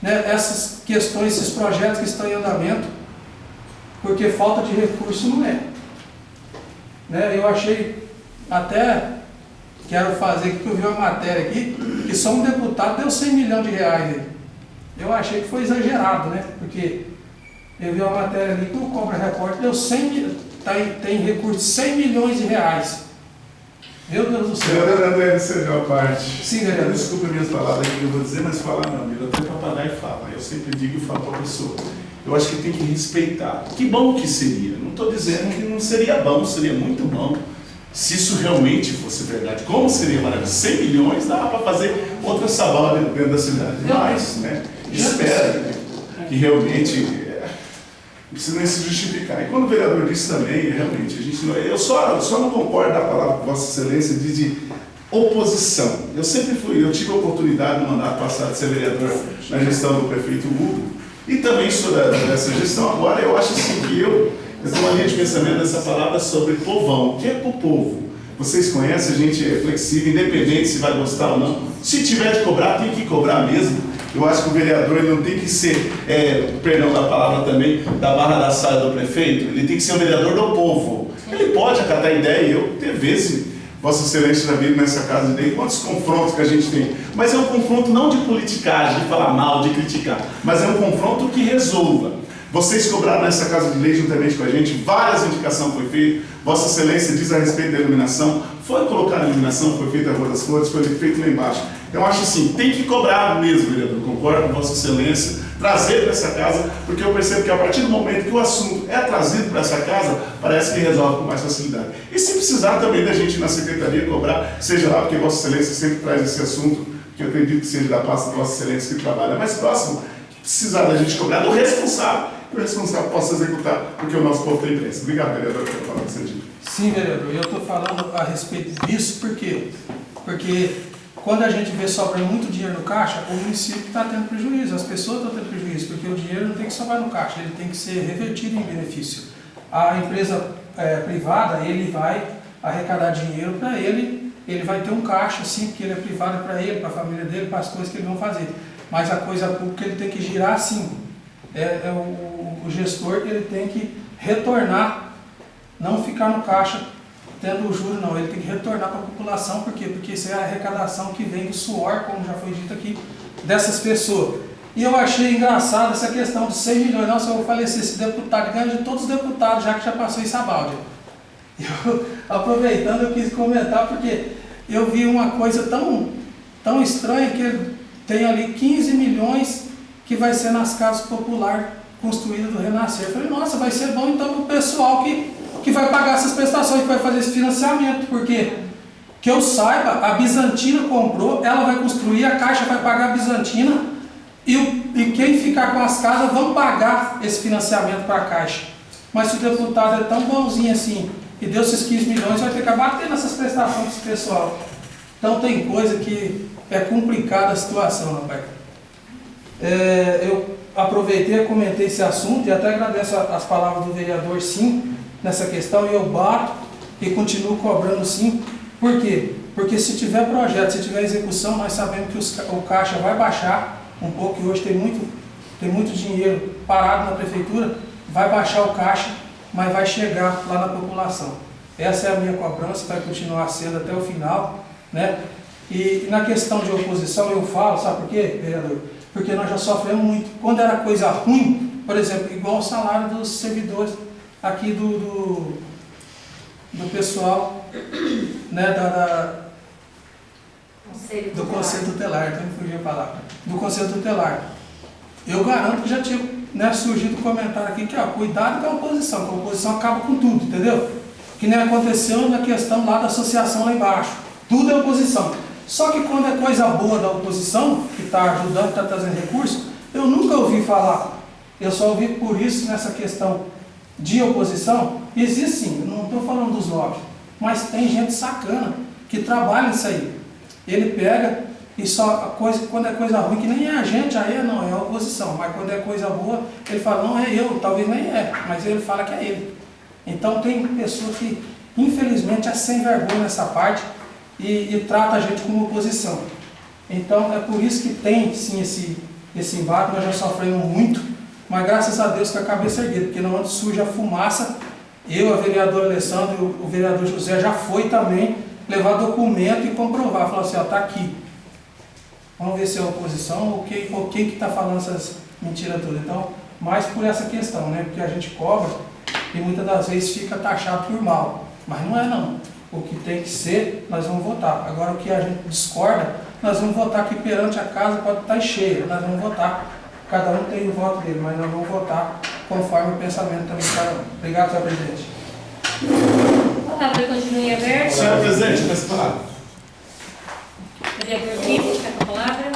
essas questões, esses projetos que estão em andamento, porque falta de recurso não é. Né? Eu achei, até quero fazer, que eu vi uma matéria aqui, que só um deputado deu 100 milhões de reais aí. Eu achei que foi exagerado, né? Porque eu vi uma matéria ali que o Cobra Repórter deu 100 tem recurso de 100 milhões de reais. Meu Deus do céu. Vereador André, seja a parte. Sim, vereador. Desculpa minhas palavras aqui que eu vou dizer, mas falar não, amigo. Eu tenho para parar e falar. Eu sempre digo e falo para a pessoa. Eu acho que tem que respeitar. Que bom que seria. Não estou dizendo que não seria bom, seria muito bom. Se isso realmente fosse verdade, como seria maravilhoso? 100 milhões dá para fazer outra Sabala dentro da cidade. Mas, né? Espero que realmente Não precisa nem se justificar. E quando o vereador disse também, realmente, a gente não, eu só não concordo da palavra que Vossa Excelência diz de oposição. Eu sempre eu tive a oportunidade no mandato passado de ser vereador na gestão do prefeito Hugo, e também sou dessa gestão. Agora, eu acho assim que eu tenho uma linha de pensamento dessa palavra sobre povão. O que é pro povo? Vocês conhecem, a gente é flexível, independente se vai gostar ou não. Se tiver de cobrar, tem que cobrar mesmo. Eu acho que o vereador ele não tem que ser, perdão da palavra também, da barra da saia do prefeito, ele tem que ser um vereador do povo. Ele pode acatar ideia, e eu, ter vezes, Vossa Excelência já viu nessa casa de quantos confrontos que a gente tem. Mas é um confronto não de politicagem, de falar mal, de criticar, mas é um confronto que resolva. Vocês cobraram nessa casa de lei juntamente com a gente, várias indicações foi feitas. Vossa Excelência diz a respeito da iluminação, foi colocada a iluminação, foi feita a Rua das Flores, foi feito lá embaixo. Eu acho assim, tem que cobrar mesmo, vereador, concordo com Vossa Excelência, trazer para essa casa, porque eu percebo que a partir do momento que o assunto é trazido para essa casa, parece que resolve com mais facilidade. E se precisar também da gente na secretaria cobrar, seja lá, porque Vossa Excelência sempre traz esse assunto, que eu acredito que seja da pasta de Vossa Excelência que trabalha mais próximo, precisar da gente cobrar do responsável, que o responsável possa executar, porque o nosso povo tem pressa. Obrigado, vereador, pela palavra que você disse. Sim, vereador, eu estou falando a respeito disso, por quê? Porque quando a gente vê sobrando muito dinheiro no caixa, o município está tendo prejuízo, as pessoas estão tendo prejuízo, porque o dinheiro não tem que sobrar no caixa, ele tem que ser revertido em benefício. A empresa privada, ele vai arrecadar dinheiro para ele vai ter um caixa, sim, porque ele é privado para ele, para a família dele, para as coisas que ele vai fazer. Mas a coisa pública ele tem que girar assim. O gestor ele tem que retornar, não ficar no caixa tendo o juro, não. Ele tem que retornar para a população, por quê? Porque isso é a arrecadação que vem do suor, como já foi dito aqui, dessas pessoas. E eu achei engraçado essa questão de 100 milhões. Nossa, eu falei assim, esse deputado ganha de todos os deputados, já que já passou isso a balde. Eu, aproveitando, eu quis comentar, porque eu vi uma coisa tão estranha, que ele tem ali 15 milhões que vai ser nas casas populares construídas do Renascer. Eu falei, nossa, vai ser bom então para o pessoal que vai pagar essas prestações, que vai fazer esse financiamento, porque, que eu saiba, a Bizantina comprou, ela vai construir, a Caixa vai pagar a Bizantina, e quem ficar com as casas vão pagar esse financiamento para a Caixa. Mas se o deputado é tão bonzinho assim, e deu esses 15 milhões, vai ter que acabar tendo essas prestações desse pessoal. Então tem coisa que é complicada a situação, rapaz. Eu aproveitei e comentei esse assunto, e até agradeço as palavras do vereador, sim, nessa questão, e eu bato e continuo cobrando, sim. Por quê? Porque se tiver projeto, se tiver execução, nós sabemos que o caixa vai baixar um pouco, e hoje tem muito dinheiro parado na prefeitura, vai baixar o caixa, mas vai chegar lá na população. Essa é a minha cobrança, vai continuar sendo até o final, né? E na questão de oposição eu falo, sabe por quê, vereador? Porque nós já sofremos muito. Quando era coisa ruim, por exemplo, igual o salário dos servidores aqui do pessoal, né, do Conselho Tutelar, então me fugiu a palavra, do Conselho Tutelar. Eu garanto que já tinha, né, surgido um comentário aqui que, cuidado com a oposição acaba com tudo, entendeu? Que nem aconteceu na questão lá da associação lá embaixo. Tudo é oposição. Só que quando é coisa boa da oposição, que está ajudando, está trazendo recursos, eu nunca ouvi falar. Eu só ouvi por isso nessa questão de oposição. Existe sim, eu não estou falando dos nomes, mas tem gente sacana que trabalha nisso aí. Ele pega e só quando é coisa ruim, que nem é a gente, aí não, é a oposição. Mas quando é coisa boa, ele fala, não, é eu, talvez nem é, mas ele fala que é ele. Então tem pessoas que, infelizmente, é sem vergonha nessa parte e trata a gente como oposição. Então é por isso que tem sim esse embate, nós já sofremos muito, mas graças a Deus que a cabeça é erguida, porque não onde surge a fumaça, eu, a vereadora Alessandra e o vereador José já foi também levar documento e comprovar, falar assim, está aqui. Vamos ver se é oposição ou quem que está falando essas mentiras todas. Então, mais por essa questão, né? Porque a gente cobra e muitas das vezes fica taxado por mal. Mas não é não. O que tem que ser, nós vamos votar. Agora o que a gente discorda, nós vamos votar aqui perante a casa, pode estar cheia. Nós vamos votar. Cada um tem o voto dele, mas nós vamos votar conforme o pensamento também de cada um. Obrigado, senhor presidente. A palavra continua aberta. Senhor presidente, nessa palavra. Vereador Vitor, está com a palavra.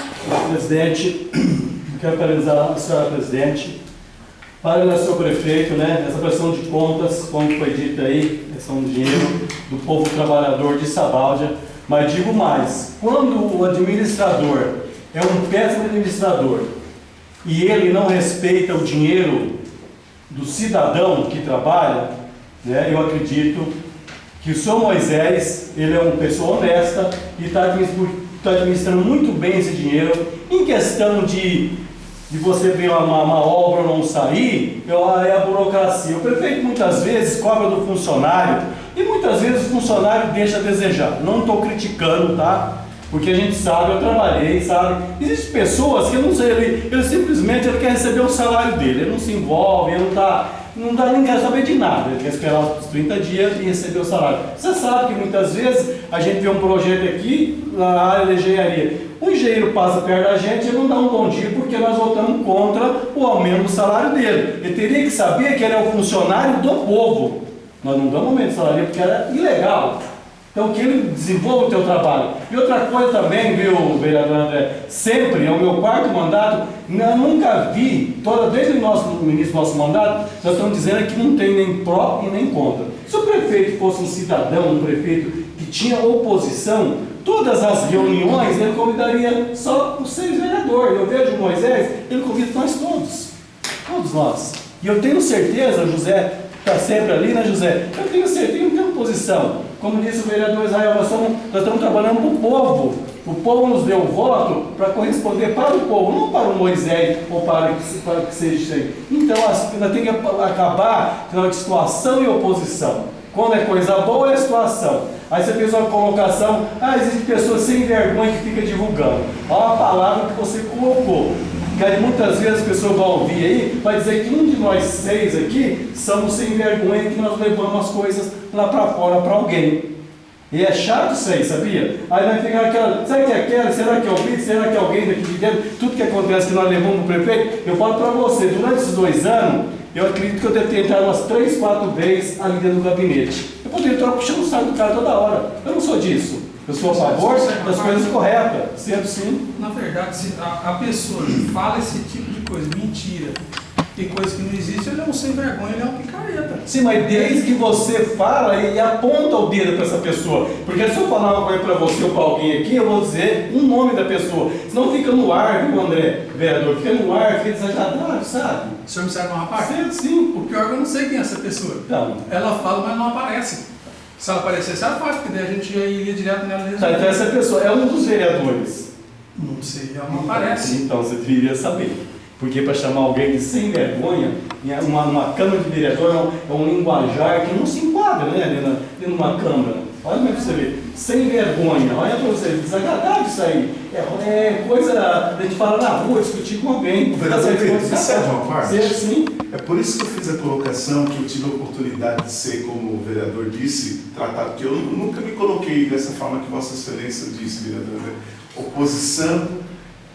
Presidente, eu quero parabenizar a senhora presidente Para o senhor prefeito, né, essa prestação de contas, como foi dito aí, questão do dinheiro do povo trabalhador de Sabáudia, mas digo mais, quando o administrador é um péssimo administrador e ele não respeita o dinheiro do cidadão que trabalha, né, eu acredito que o senhor Moisés, ele é uma pessoa honesta e está administrando muito bem esse dinheiro. Em questão de você ver uma obra não sair, é a burocracia. O prefeito muitas vezes cobra do funcionário e muitas vezes o funcionário deixa a desejar. Não estou criticando, tá? Porque a gente sabe, eu trabalhei, sabe? Existem pessoas que, eu não sei, ele simplesmente quer receber o salário dele, ele não se envolve, ele nem quer saber de nada, ele quer esperar os 30 dias e receber o salário. Você sabe que muitas vezes a gente vê um projeto aqui na área de engenharia, o engenheiro passa perto da gente e não dá um bom dia porque nós votamos contra o aumento do salário dele. Ele teria que saber que ele é o funcionário do povo. Nós não damos aumento de salário porque era ilegal. Então, que ele desenvolva o teu trabalho. E outra coisa também, viu, vereador André, sempre, é o meu quarto mandato, eu nunca vi, desde o início do nosso mandato, nós estamos dizendo que não tem nem pró e nem contra. Se o prefeito fosse um cidadão, um prefeito que tinha oposição, todas as reuniões ele convidaria só os 6 vereadores. Eu vejo o Moisés, ele convida nós todos nós. E eu tenho certeza, José, está sempre ali, né, José? Eu tenho certeza, não tem oposição. Como disse o vereador Israel, nós estamos trabalhando para o povo. O povo nos deu o voto para corresponder para o povo, não para o Moisés ou para que seja isso aí. Então, nós temos que acabar com a situação e oposição. Quando é coisa boa, é a situação. Aí você fez uma colocação, existem pessoas sem vergonha que ficam divulgando. Olha a palavra que você colocou. Que muitas vezes as pessoas vão ouvir aí, vai dizer que um de nós 6 aqui somos sem vergonha, que nós levamos as coisas lá para fora para alguém. E é chato isso aí, sabia? Aí vai ficar aquela, será que é aquela, será que é o Brito, será que é alguém daqui de dentro? Tudo que acontece que nós levamos para o prefeito, eu falo para você, durante esses 2 anos, eu acredito que eu devo ter entrado umas 3, 4 vezes ali dentro do gabinete. Eu poderia entrar puxando o saco do cara toda hora. Eu não sou disso. Eu sou a favor das coisas corretas, sempre sim. Na verdade, se a pessoa que fala esse tipo de coisa, mentira, e coisa que não existe, ele é um sem vergonha, ele é um picareta. Sim, mas desde que você fala e aponta o dedo para essa pessoa. Porque se eu falar uma coisa para você ou para alguém aqui, eu vou dizer o nome da pessoa. Senão fica no ar, viu, André, vereador? Fica no ar, fica desagradável, sabe? O senhor me sabe uma parte? Certo, sim. O pior é que eu não sei quem é essa pessoa. Então. Ela fala, mas não aparece. Se ela aparecesse, era fácil, porque daí a gente já iria direto nela mesmo. Tá, então essa pessoa é um dos vereadores. Não sei, ela não aparece. Então você deveria saber. Porque para chamar alguém de sem vergonha, uma Câmara de Vereador é um linguajar que não se enquadra, né, dentro de uma Câmara. Olha como é que você vê. Sem vergonha. Olha para você, desagradável isso aí. É coisa a gente fala na rua, discutir com alguém. O vereador Pedro, serve uma parte? Sim. É por isso que eu fiz a colocação, que eu tive a oportunidade de ser, como o vereador disse, tratado, porque eu nunca me coloquei dessa forma que Vossa Excelência disse, vereador, né? Oposição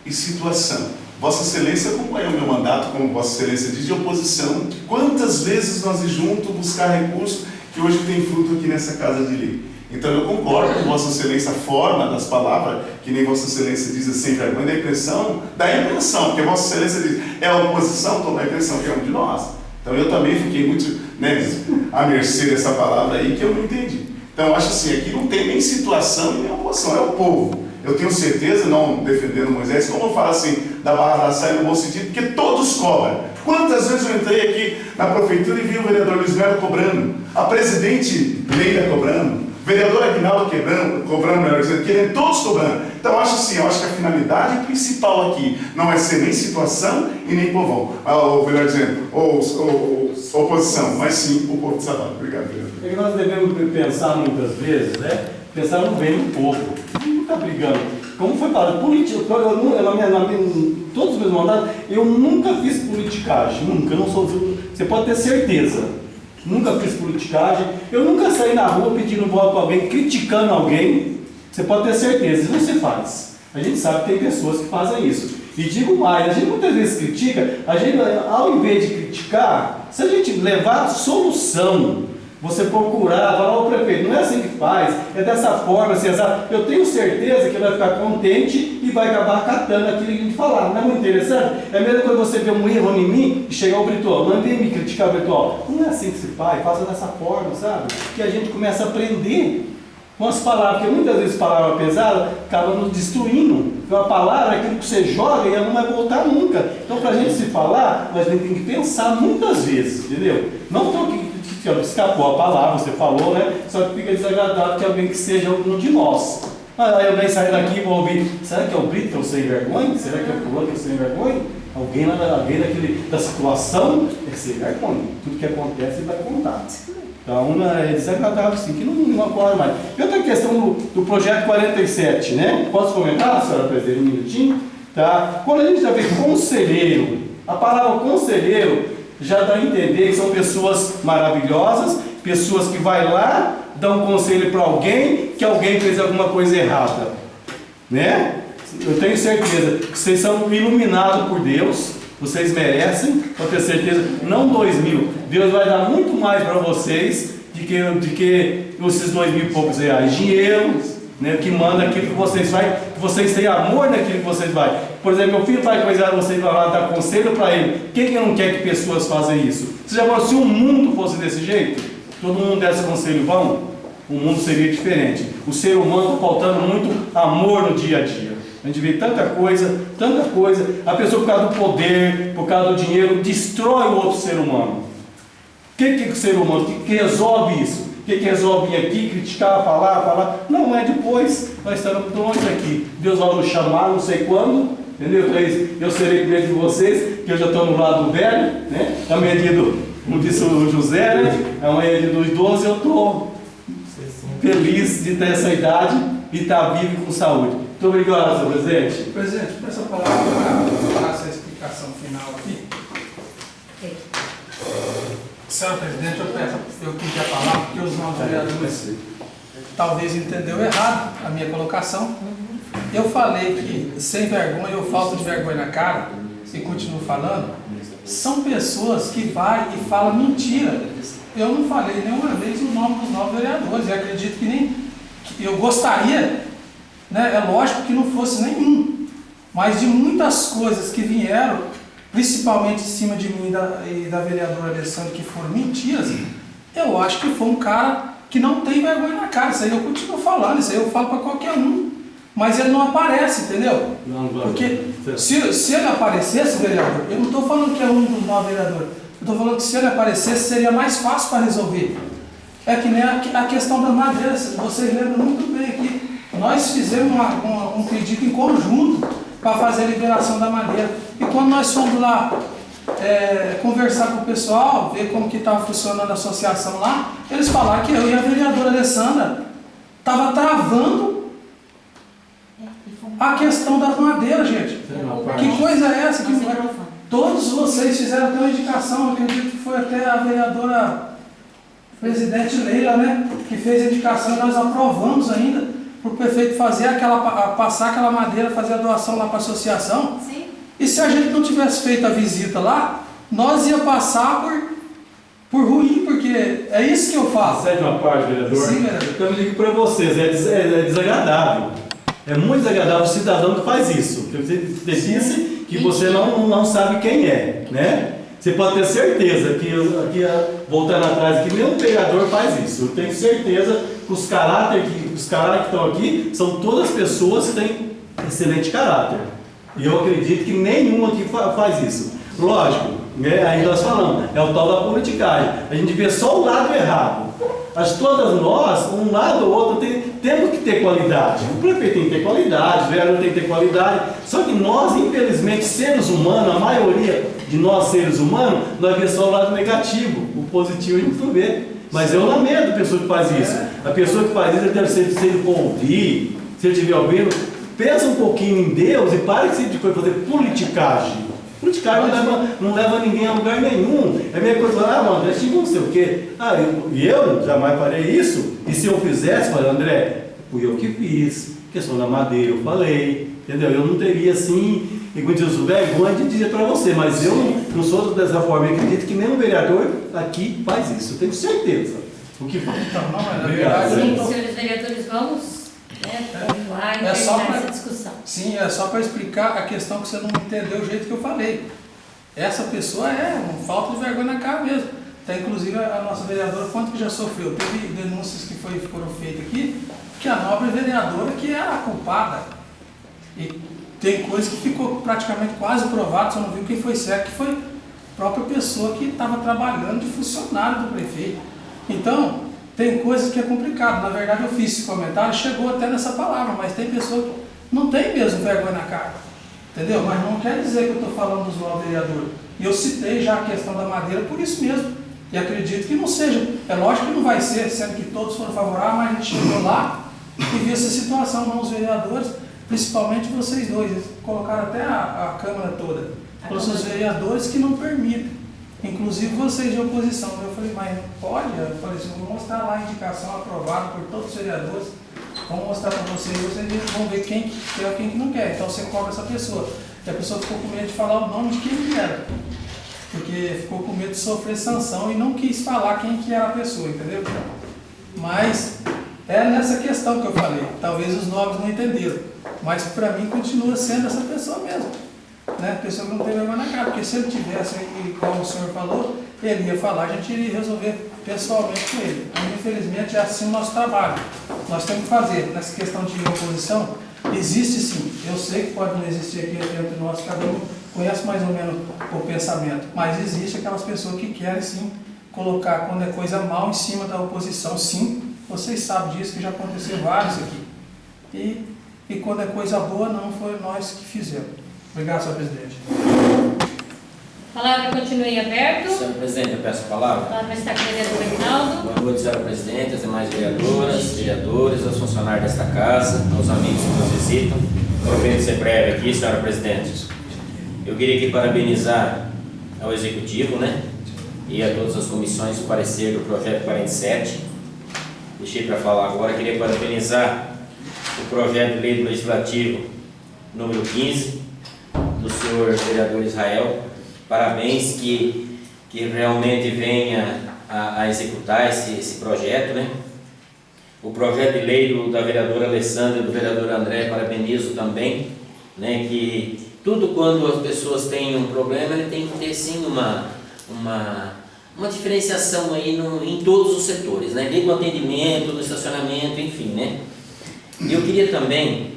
e situação. Vossa Excelência acompanha o meu mandato, como Vossa Excelência diz, de oposição. Quantas vezes nós ir junto buscar recursos que hoje tem fruto aqui nessa Casa de Lei? Então eu concordo com Vossa Excelência, a forma das palavras, que nem Vossa Excelência diz, sem vergonha, da impressão, porque Vossa Excelência diz, é a oposição, toma a impressão que é um de nós. Então eu também fiquei muito, né, à mercê dessa palavra aí que eu não entendi. Então eu acho assim, aqui não tem nem situação e nem oposição, é o povo. Eu tenho certeza, não defendendo Moisés, como eu falo assim, da Barra da Saia no bom sentido, porque todos cobram. Quantas vezes eu entrei aqui na prefeitura e vi o vereador Luiz Melo cobrando, a presidente Leila cobrando, o vereador Aguinaldo cobrando, melhor dizendo, querendo, todos cobrando. Então eu acho assim, eu acho que a finalidade principal aqui não é ser nem situação e nem povão, ou melhor dizendo, ou oposição, mas sim o povo de Sabáudia. Obrigado, vereador. É que nós devemos pensar muitas vezes, né? Pensar no bem do povo. Não está brigando. Como foi falado, política, todos os meus mandatos, eu nunca fiz politicagem, nunca, eu não sou, você pode ter certeza, nunca fiz politicagem, eu nunca saí na rua pedindo voto para alguém, criticando alguém, você pode ter certeza, isso não se faz. A gente sabe que tem pessoas que fazem isso. E digo mais, a gente muitas vezes critica, a gente, ao invés de criticar, se a gente levar solução, você procurar, falar, ô prefeito, não é assim que faz, é dessa forma, assim, eu tenho certeza que ele vai ficar contente e vai acabar acatando aquilo que a gente falar. Não é muito interessante? É a mesma coisa você ver um erro em mim e chegar ao Brito, não vem me criticar, Brito, não é assim que se faz, faça dessa forma, sabe? Que a gente começa a aprender com as palavras, porque muitas vezes palavra pesada acaba nos destruindo. Porque a palavra é aquilo que você joga e ela não vai voltar nunca. Então, para a gente se falar, nós temos que pensar muitas vezes, entendeu? Não estou aqui, escapou a palavra, você falou, né? Só que fica desagradável que alguém que seja um de nós. Aí alguém sai daqui e vai ouvir, será que é o Brito que eu sem vergonha? Será que é o fulano que eu sem vergonha? Alguém da situação é sem vergonha. Tudo que acontece ele vai contar. Então é desagradável sim, que não ocorre mais. E outra questão do projeto 47, né? Posso comentar, senhora presidente, um minutinho? Tá? Quando a gente já vê conselheiro, a palavra conselheiro já dá a entender que são pessoas maravilhosas, pessoas que vai lá, dão um conselho para alguém, que alguém fez alguma coisa errada, né? Eu tenho certeza que vocês são iluminados por Deus, vocês merecem, pode ter certeza, não 2.000, Deus vai dar muito mais para vocês do que esses 2.000 e poucos reais, dinheiro, né, que manda aquilo que vocês fazem, que vocês têm amor naquilo que vocês fazem. Por exemplo, meu filho faz coisa, vocês vão lá dar conselho para ele. Quem que não quer que pessoas façam isso? Você já falou, se o mundo fosse desse jeito, todo mundo desse conselho vão, o mundo seria diferente. O ser humano está faltando muito amor no dia a dia. A gente vê tanta coisa, a pessoa por causa do poder, por causa do dinheiro, destrói o outro ser humano. O que o ser humano, que resolve isso? O que resolve vir aqui, criticar, falar? Não, é depois, nós estamos longe aqui. Deus vai nos chamar, não sei quando, entendeu? Eu serei primeiro de vocês, que eu já estou no lado velho, né? Amanhã é dia como disse o José, né? Amanhã é dia dos 12, eu estou feliz de ter essa idade e estar vivo com saúde. Muito obrigado, senhor presidente. Presidente, peço a palavra para dar essa explicação final aqui. Senhor presidente, eu pedi a palavra porque os novos vereadores talvez entendeu errado a minha colocação. Eu falei que sem vergonha ou falta de vergonha na cara, e continuo falando, são pessoas que vai e falam mentira. Eu não falei nenhuma vez o nome dos novos vereadores, e acredito que nem eu gostaria, né, é lógico que não fosse nenhum, mas de muitas coisas que vieram, principalmente em cima de mim e da vereadora Alessandra, que foram mentiras, eu acho que foi um cara que não tem vergonha na cara. Isso aí eu continuo falando, isso aí eu falo para qualquer um, mas ele não aparece, entendeu? Porque se ele aparecesse, vereador, eu não estou falando que é um dos 9 vereadores, eu estou falando que se ele aparecesse seria mais fácil para resolver. É que nem a questão das madeiras, vocês lembram muito bem aqui, nós fizemos um pedido em conjunto para fazer a liberação da madeira. E quando nós fomos lá conversar com o pessoal, ver como que estava funcionando a associação lá, eles falaram que eu e a vereadora Alessandra estava travando a questão das madeiras, gente. Que coisa é essa? Todos vocês fizeram até uma indicação, eu acredito que foi até a vereadora presidente Leila, né, que fez a indicação e nós aprovamos ainda para o prefeito fazer passar aquela madeira, fazer a doação lá para a associação. Sim. E se a gente não tivesse feito a visita lá, nós ia passar por ruim, porque é isso que eu faço. Sétima parte, vereador. Sim, vereador. Então eu digo para vocês, é desagradável. É muito desagradável o cidadão que faz isso. Você disse que você não sabe quem é, né? Você pode ter certeza que, voltando atrás, que nenhum vereador faz isso. Eu tenho certeza que os caráteres que estão aqui são todas pessoas que têm excelente caráter. E eu acredito que nenhum aqui faz isso. Lógico, né? Aí nós falamos, é o tal da politicagem. A gente vê só o lado errado. Mas todas nós, um lado ou outro, temos que ter qualidade. O prefeito tem que ter qualidade, o vereador tem que ter qualidade. Só que nós, infelizmente, seres humanos, a maioria de nós seres humanos, nós vemos só o lado negativo. O positivo a gente não vê. Mas eu lamento a pessoa que faz isso. A pessoa que faz isso, ele deve ser, se ele for ouvir, se ele estiver ouvindo, pensa um pouquinho em Deus e pare de fazer politicagem. Politicagem não leva ninguém a lugar nenhum. É a mesma coisa, André, não sei o quê. Eu jamais farei isso. E se eu fizesse, falei, André, fui eu que fiz. Questão da madeira, eu falei. Entendeu? Eu não teria assim, e como diz o vergonha de dizer para você, mas eu não sou dessa forma. Eu acredito que nenhum vereador aqui faz isso. Eu tenho certeza. O que foi? Então, não, mas na Obrigado. verdade... eu Sim, não tô- senhores vereadores, vamos continuar e É só terminar pra- essa discussão. Sim, é só para explicar a questão que você não entendeu o jeito que eu falei. Essa pessoa é uma falta de vergonha na cara mesmo. Até inclusive a nossa vereadora, quanto que já sofreu? Teve denúncias que foram feitas aqui, que a nobre vereadora que era a culpada. E tem coisa que ficou praticamente quase provado, só não viu quem foi certo, que foi a própria pessoa que estava trabalhando de funcionário do prefeito. Então, tem coisas que é complicado. Na verdade, eu fiz esse comentário, chegou até nessa palavra, mas tem pessoa que não tem mesmo vergonha na cara. Entendeu? Mas não quer dizer que eu estou falando dos mal vereadores. E eu citei já a questão da madeira por isso mesmo. E acredito que não seja. É lógico que não vai ser, sendo que todos foram favoráveis, mas a gente chegou lá e viu essa situação, não os vereadores, principalmente vocês dois. Eles colocaram até a Câmara toda. Os vereadores que não permitem. Inclusive vocês de oposição. Eu falei, mas não pode? Eu falei assim, vou mostrar lá a indicação aprovada por todos os vereadores. Vamos mostrar para vocês vão ver quem que quer e quem que não quer. Então você cobra essa pessoa. E a pessoa ficou com medo de falar o nome de quem que era. Porque ficou com medo de sofrer sanção e não quis falar quem que era a pessoa, entendeu? Mas é nessa questão que eu falei. Talvez os nomes não entenderam. Mas para mim continua sendo essa pessoa mesmo. Né? A pessoa que não tem vergonha na cara. Porque se ele tivesse, como o senhor falou, ele ia falar, a gente iria resolver pessoalmente com ele. Mas, infelizmente, é assim o nosso trabalho. Nós temos que fazer, nessa questão de oposição, existe sim. Eu sei que pode não existir aqui entre nós, cada um conhece mais ou menos o pensamento, mas existe aquelas pessoas que querem sim colocar quando é coisa mal em cima da oposição, sim. Vocês sabem disso, que já aconteceu vários aqui. E quando é coisa boa, não foi nós que fizemos. Obrigado, senhor presidente. A palavra continua em aberto. Senhor presidente, eu peço a palavra. A palavra está com o vereador Reinaldo. Boa noite, senhora presidente, as demais vereadoras, vereadores, aos funcionários desta casa, aos amigos que nos visitam. Prometo ser breve aqui, senhora presidente. Eu queria aqui parabenizar ao Executivo, né? E a todas as comissões o parecer do projeto 47. Deixei para falar agora, queria parabenizar o projeto de lei legislativo número 15, do senhor vereador Israel. Parabéns que realmente venha a executar esse projeto, né? O projeto de lei da vereadora Alessandra e do vereador André, parabenizo também, né? Que tudo quando as pessoas têm um problema, ele tem que ter sim uma diferenciação aí em todos os setores, né? Desde o atendimento, do estacionamento, enfim, né? E eu queria também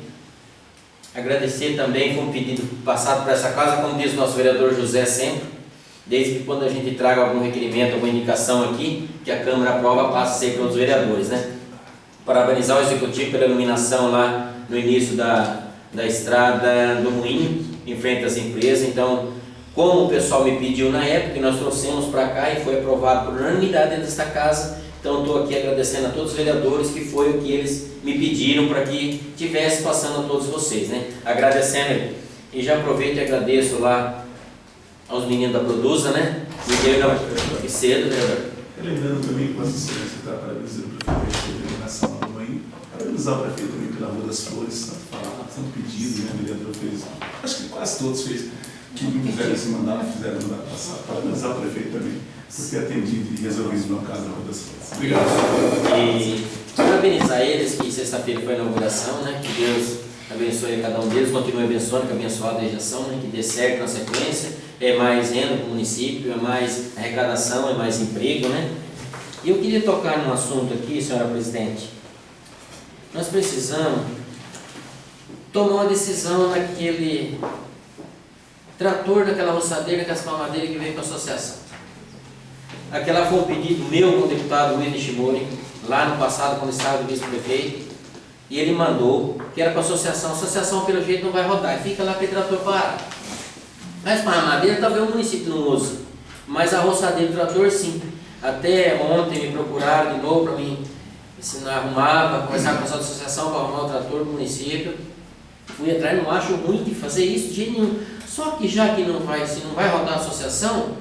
agradecer também, foi um pedido passado para essa casa, como diz o nosso vereador José sempre, desde que quando a gente traga algum requerimento, alguma indicação aqui, que a Câmara aprova, passa a ser para os vereadores, né? Parabenizar o Executivo pela iluminação lá no início da estrada do Moinho, em frente às empresas. Então, como o pessoal me pediu na época, nós trouxemos para cá e foi aprovado por unanimidade dentro desta casa. Então, estou aqui agradecendo a todos os vereadores, que foi o que eles me pediram para que tivesse passando a todos vocês, né? Agradecendo, e já aproveito e agradeço lá aos meninos da Produza, né? Que cedo, vereador. Lembrando também que Vossa Excelência está parabenizando o prefeito pela iluminação do banho. Parabenizar o prefeito também pela Rua das Flores, tanto falado, tanto pedido, né? O vereador fez, acho que quase todos fez, que não fizeram esse mandato, fizeram no mandato passado. Parabenizar o prefeito também por ter atendido e resolvido no caso da Rua das Flores. Obrigado. E parabenizar eles, que sexta-feira foi a inauguração, né? Que Deus abençoe a cada um deles, continue abençoando, que abençoada a gestão, né? Que dê certo na sequência, é mais renda para o município, é mais arrecadação, é mais emprego, né? E eu queria tocar num assunto aqui, senhora presidente. Nós precisamos tomar uma decisão naquele trator, daquela roçadeira, daquelas palmadeiras que veio com a associação. Aquela foi um pedido meu com o deputado Luiz Nishimori, lá no passado, quando estava vice-prefeito, e ele mandou, que era para a associação pelo jeito não vai rodar, e fica lá com o trator parado. Mas para a madeira talvez o município não use, mas a roçadeira do trator sim. Até ontem me procuraram de novo para mim ensinar, arrumar, conversar com a associação para arrumar o trator do município. Fui atrás, não acho ruim de fazer isso de jeito nenhum. Só que já que se não vai rodar a associação,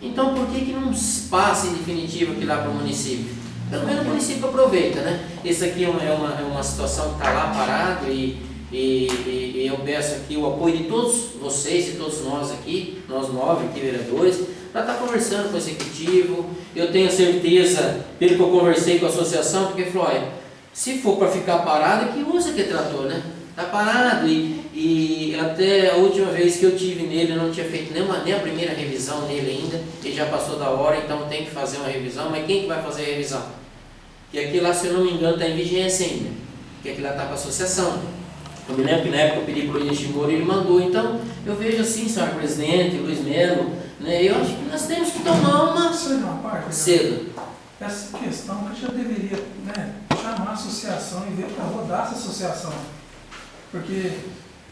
então por que não passa em definitivo aqui lá para o município? Pelo menos o município aproveita, né? Esse aqui é uma situação que está lá parado e E eu peço aqui o apoio de todos vocês e todos nós aqui, nós 9 aqui vereadores, para estar conversando com o executivo. Eu tenho certeza, pelo que eu conversei com a associação, porque falou, olha, se for para ficar parado, é que usa que trator, né? Está parado e até a última vez que eu tive nele, eu não tinha feito nem a primeira revisão nele ainda, ele já passou da hora, então tem que fazer uma revisão, mas quem que vai fazer a revisão? E aquilo lá, se eu não me engano, está em vigência ainda, porque aquilo lá está para a associação. Eu me lembro que na época eu pedi para o Luiz Timor e ele mandou, então eu vejo assim, senhor presidente, Luiz Melo, né, eu acho que nós temos que tomar uma cedo. Essa questão que já deveria, né, chamar a associação e ver para rodar essa associação. Porque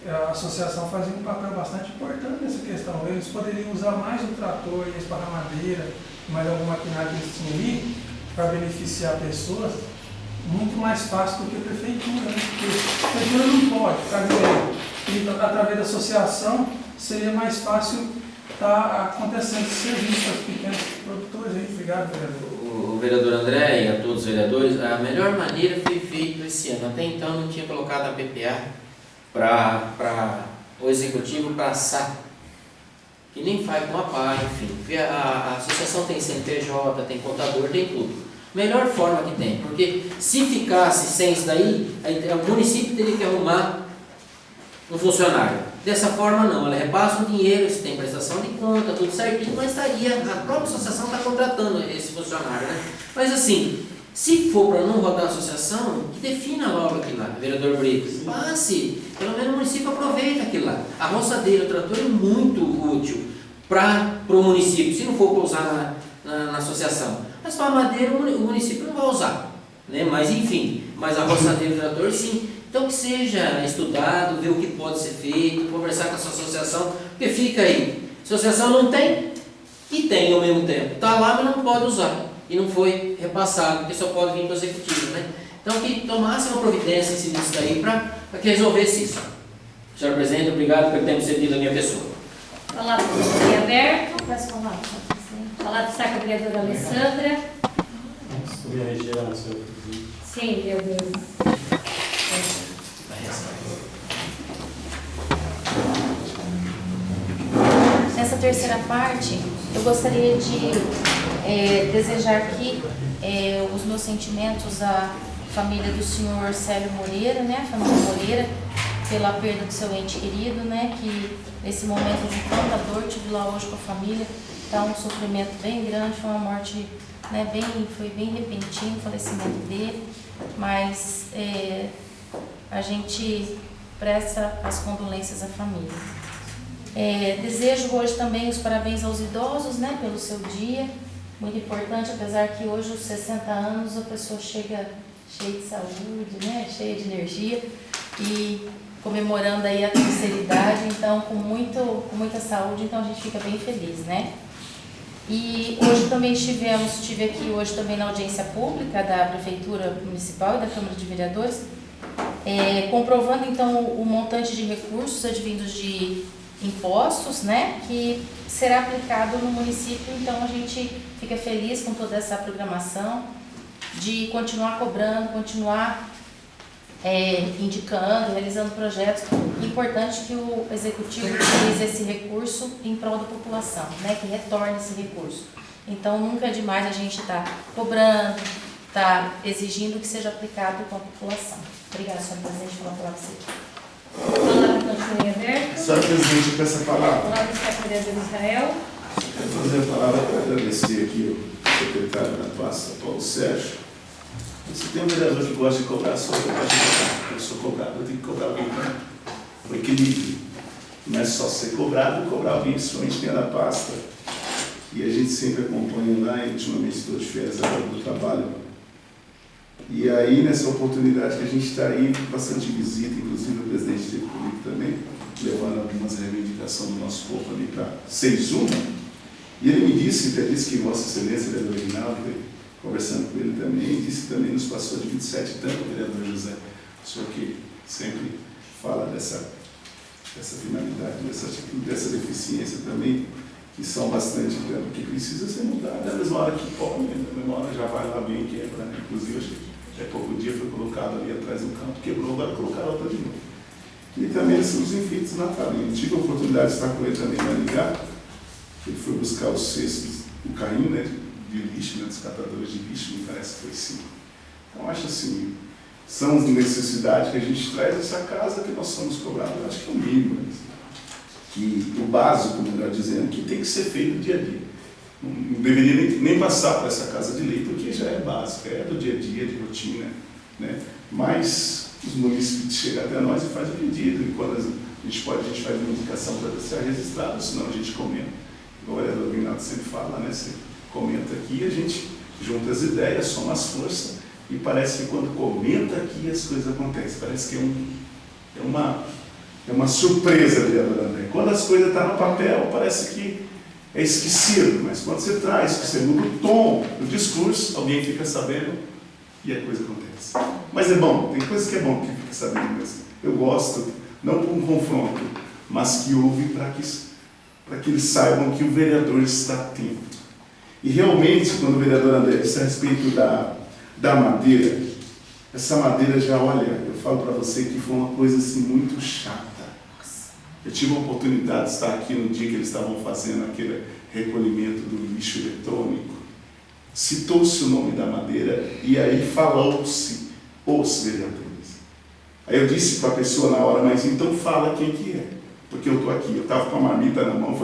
a associação fazia um papel bastante importante nessa questão. Eles poderiam usar mais o trator e a esparramadeira, mais algum maquinário que eles tinham ali, para beneficiar pessoas, muito mais fácil do que a prefeitura, né? Porque a prefeitura não pode ficar vivendo. E através da associação seria mais fácil estar acontecendo esse serviço para os pequenos produtores. Hein? Obrigado, vereador. O vereador André e a todos os vereadores, a melhor maneira foi feito esse ano. Até então não tinha colocado a PPA para o executivo passar, que nem faz com a PA, enfim. Porque a associação tem CNPJ, tem contador, tem tudo. Melhor forma que tem, porque se ficasse sem isso daí, o município teria que arrumar um funcionário. Dessa forma não, ela repassa o dinheiro, se tem prestação de conta, tudo certinho, mas estaria, a própria associação está contratando esse funcionário, né? Mas assim, se for para não rodar a associação, que defina logo aquilo lá, vereador Brito, passe, pelo menos o município aproveita aquilo lá. A roçadeira, o trator é muito útil para o município, se não for para usar na associação. Mas para a madeira o município não vai usar, né? Mas enfim, mas a roçadeira e o trator sim. Então que seja estudado, ver o que pode ser feito, conversar com a sua associação, porque fica aí, a associação não tem e tem ao mesmo tempo, está lá mas não pode usar, e não foi repassado, porque só pode vir para o executivo, né? Então que tomasse uma providência em cima disso daí para que resolvesse isso. Senhor presidente, obrigado por ter me cedido a minha pessoa. Palavra em aberto. Posso falar, senhor presidente? Palavra destaca a vereadora Alessandra. Sobre a região, senhor presidente. Sim, vereador. Nessa terceira parte, eu gostaria de desejar aqui os meus sentimentos à família do senhor Célio Moreira, né, a família Moreira, pela perda do seu ente querido, né, que nesse momento de tanta dor, tive lá hoje com a família, está um sofrimento bem grande, foi uma morte, né, foi bem repentino o falecimento dele, mas a gente presta as condolências à família. Desejo hoje também os parabéns aos idosos, né, pelo seu dia, muito importante, apesar que hoje aos 60 anos a pessoa chega cheia de saúde, né, cheia de energia e comemorando aí a terceira idade, então com muita saúde, então a gente fica bem feliz, né. E hoje também estive aqui hoje também na audiência pública da Prefeitura Municipal e da Câmara de Vereadores, comprovando então o montante de recursos advindos de impostos, né, que será aplicado no município, então a gente fica feliz com toda essa programação de continuar cobrando, continuar indicando, realizando projetos. Importante que o Executivo utilize esse recurso em prol da população, né, que retorne esse recurso. Então nunca é demais a gente estar cobrando, estar exigindo que seja aplicado com a população. Obrigada, senhor presidente, pela palavra Palavra continua em aberto. Senhor presidente, com essa palavra. Palavra está com o vereador Israel. Quero fazer a palavra para agradecer aqui o secretário da pasta, Paulo Sérgio. Se tem um vereador que gosta de cobrar, só eu gosto de cobrar. Eu sou cobrado, eu tenho que cobrar alguém também. O equilíbrio. Não é só ser cobrado, cobrar alguém, principalmente quem é da pasta. E a gente sempre acompanha lá, e ultimamente estou de férias agora do trabalho. E aí, nessa oportunidade que a gente está aí, bastante visita, inclusive o presidente esteve comigo também, levando algumas reivindicações do nosso povo ali para 6-1. E ele me disse que Vossa Excelência, vereador Reinaldo, conversando com ele também, disse que também nos passou de 27 tanto, o vereador José, o senhor que sempre fala dessa finalidade, dessa atitude, dessa deficiência também, que são bastante tanto, que precisa ser mudada. Da mesma hora que pode, da mesma hora já vai lá bem e quebra, né? Inclusive, até pouco dia foi colocado ali atrás do campo, quebrou, agora colocaram outra de novo. E também são os enfeites natalinos. Tive a oportunidade de estar com ele também em Maringá. Ele foi buscar os cestos, o carrinho, né, de lixo, né, dos catadores de lixo, me parece que foi sim. Então, acho assim, são necessidades que a gente traz essa casa que nós somos cobrados, eu acho que é o mínimo. Que o básico, melhor dizendo, que tem que ser feito no dia a dia. Não deveria nem passar por essa casa de lei, porque já é básico, é do dia a dia, de rotina, né? Mas os municípios chegam até nós e fazem o pedido, e quando a gente faz uma indicação para ser registrado, senão a gente comenta. O vereador Vinaldo sempre fala, né? Você comenta aqui, a gente junta as ideias, soma as forças, e parece que quando comenta aqui as coisas acontecem. Parece que é uma surpresa, vereador André. Quando as coisas estão no papel, parece que é esquecido, mas quando você traz, você muda o tom do discurso, alguém fica sabendo e a coisa acontece. Mas é bom, tem coisas que é bom que fica sabendo mesmo. Eu gosto, não por um confronto, mas que ouve para que eles saibam que o vereador está atento. E realmente, quando o vereador André disse a respeito da madeira, essa madeira já, olha, eu falo para você que foi uma coisa assim muito chata. Eu tive a oportunidade de estar aqui no dia que eles estavam fazendo aquele recolhimento do lixo eletrônico. Citou-se o nome da madeira e aí falou-se os vereadores. Aí eu disse para a pessoa na hora, mas então fala quem que é, porque eu estou aqui. Eu estava com a marmita na mão,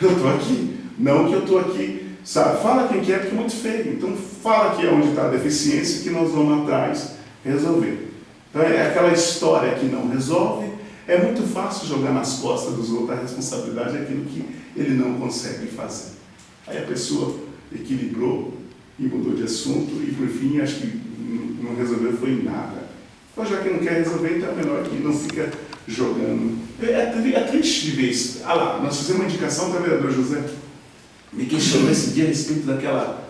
eu estou aqui. Não que eu estou aqui, sabe? Fala quem que é, porque é muito feio. Então fala aqui onde está a deficiência que nós vamos atrás resolver. Então é aquela história que não resolve. É muito fácil jogar nas costas dos outros a responsabilidade daquilo que ele não consegue fazer. Aí a pessoa equilibrou e mudou de assunto e, por fim, acho que não resolveu foi nada. Então, já que não quer resolver, então é melhor que não fica jogando. É triste de ver isso. Ah lá, nós fizemos uma indicação para o vereador José. Me questionou esse dia a respeito daquela,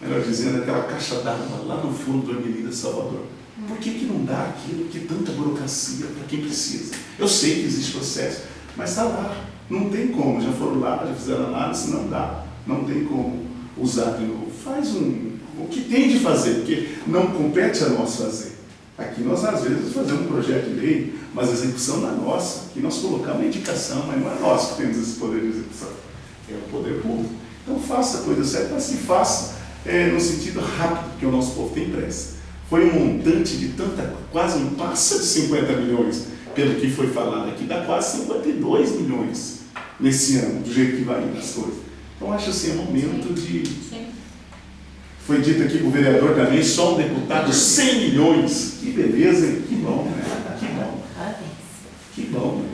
melhor dizendo, daquela caixa d'água lá no fundo do Avenida Salvador. Por que não dá aquilo que tanta burocracia para quem precisa? Eu sei que existe processo, mas está lá. Não tem como. Já foram lá, já fizeram análise, não dá. Não tem como usar de novo. Faz o que tem de fazer, porque não compete a nós fazer. Aqui nós, às vezes, fazemos um projeto de lei, mas a execução não é nossa. Aqui nós colocamos a indicação, mas não é nós que temos esse poder de execução. É o poder público. Então faça a coisa certa, mas se faça no sentido rápido, porque o nosso povo tem pressa. Foi um montante de quase não passa de 50 milhões, pelo que foi falado aqui, dá quase 52 milhões nesse ano, do jeito que vai indo as coisas. Então, acho assim, é momento de... Foi dito aqui para o vereador também, só um deputado, 100 milhões. Que beleza, hein? Que bom, né? Que bom. Que bom.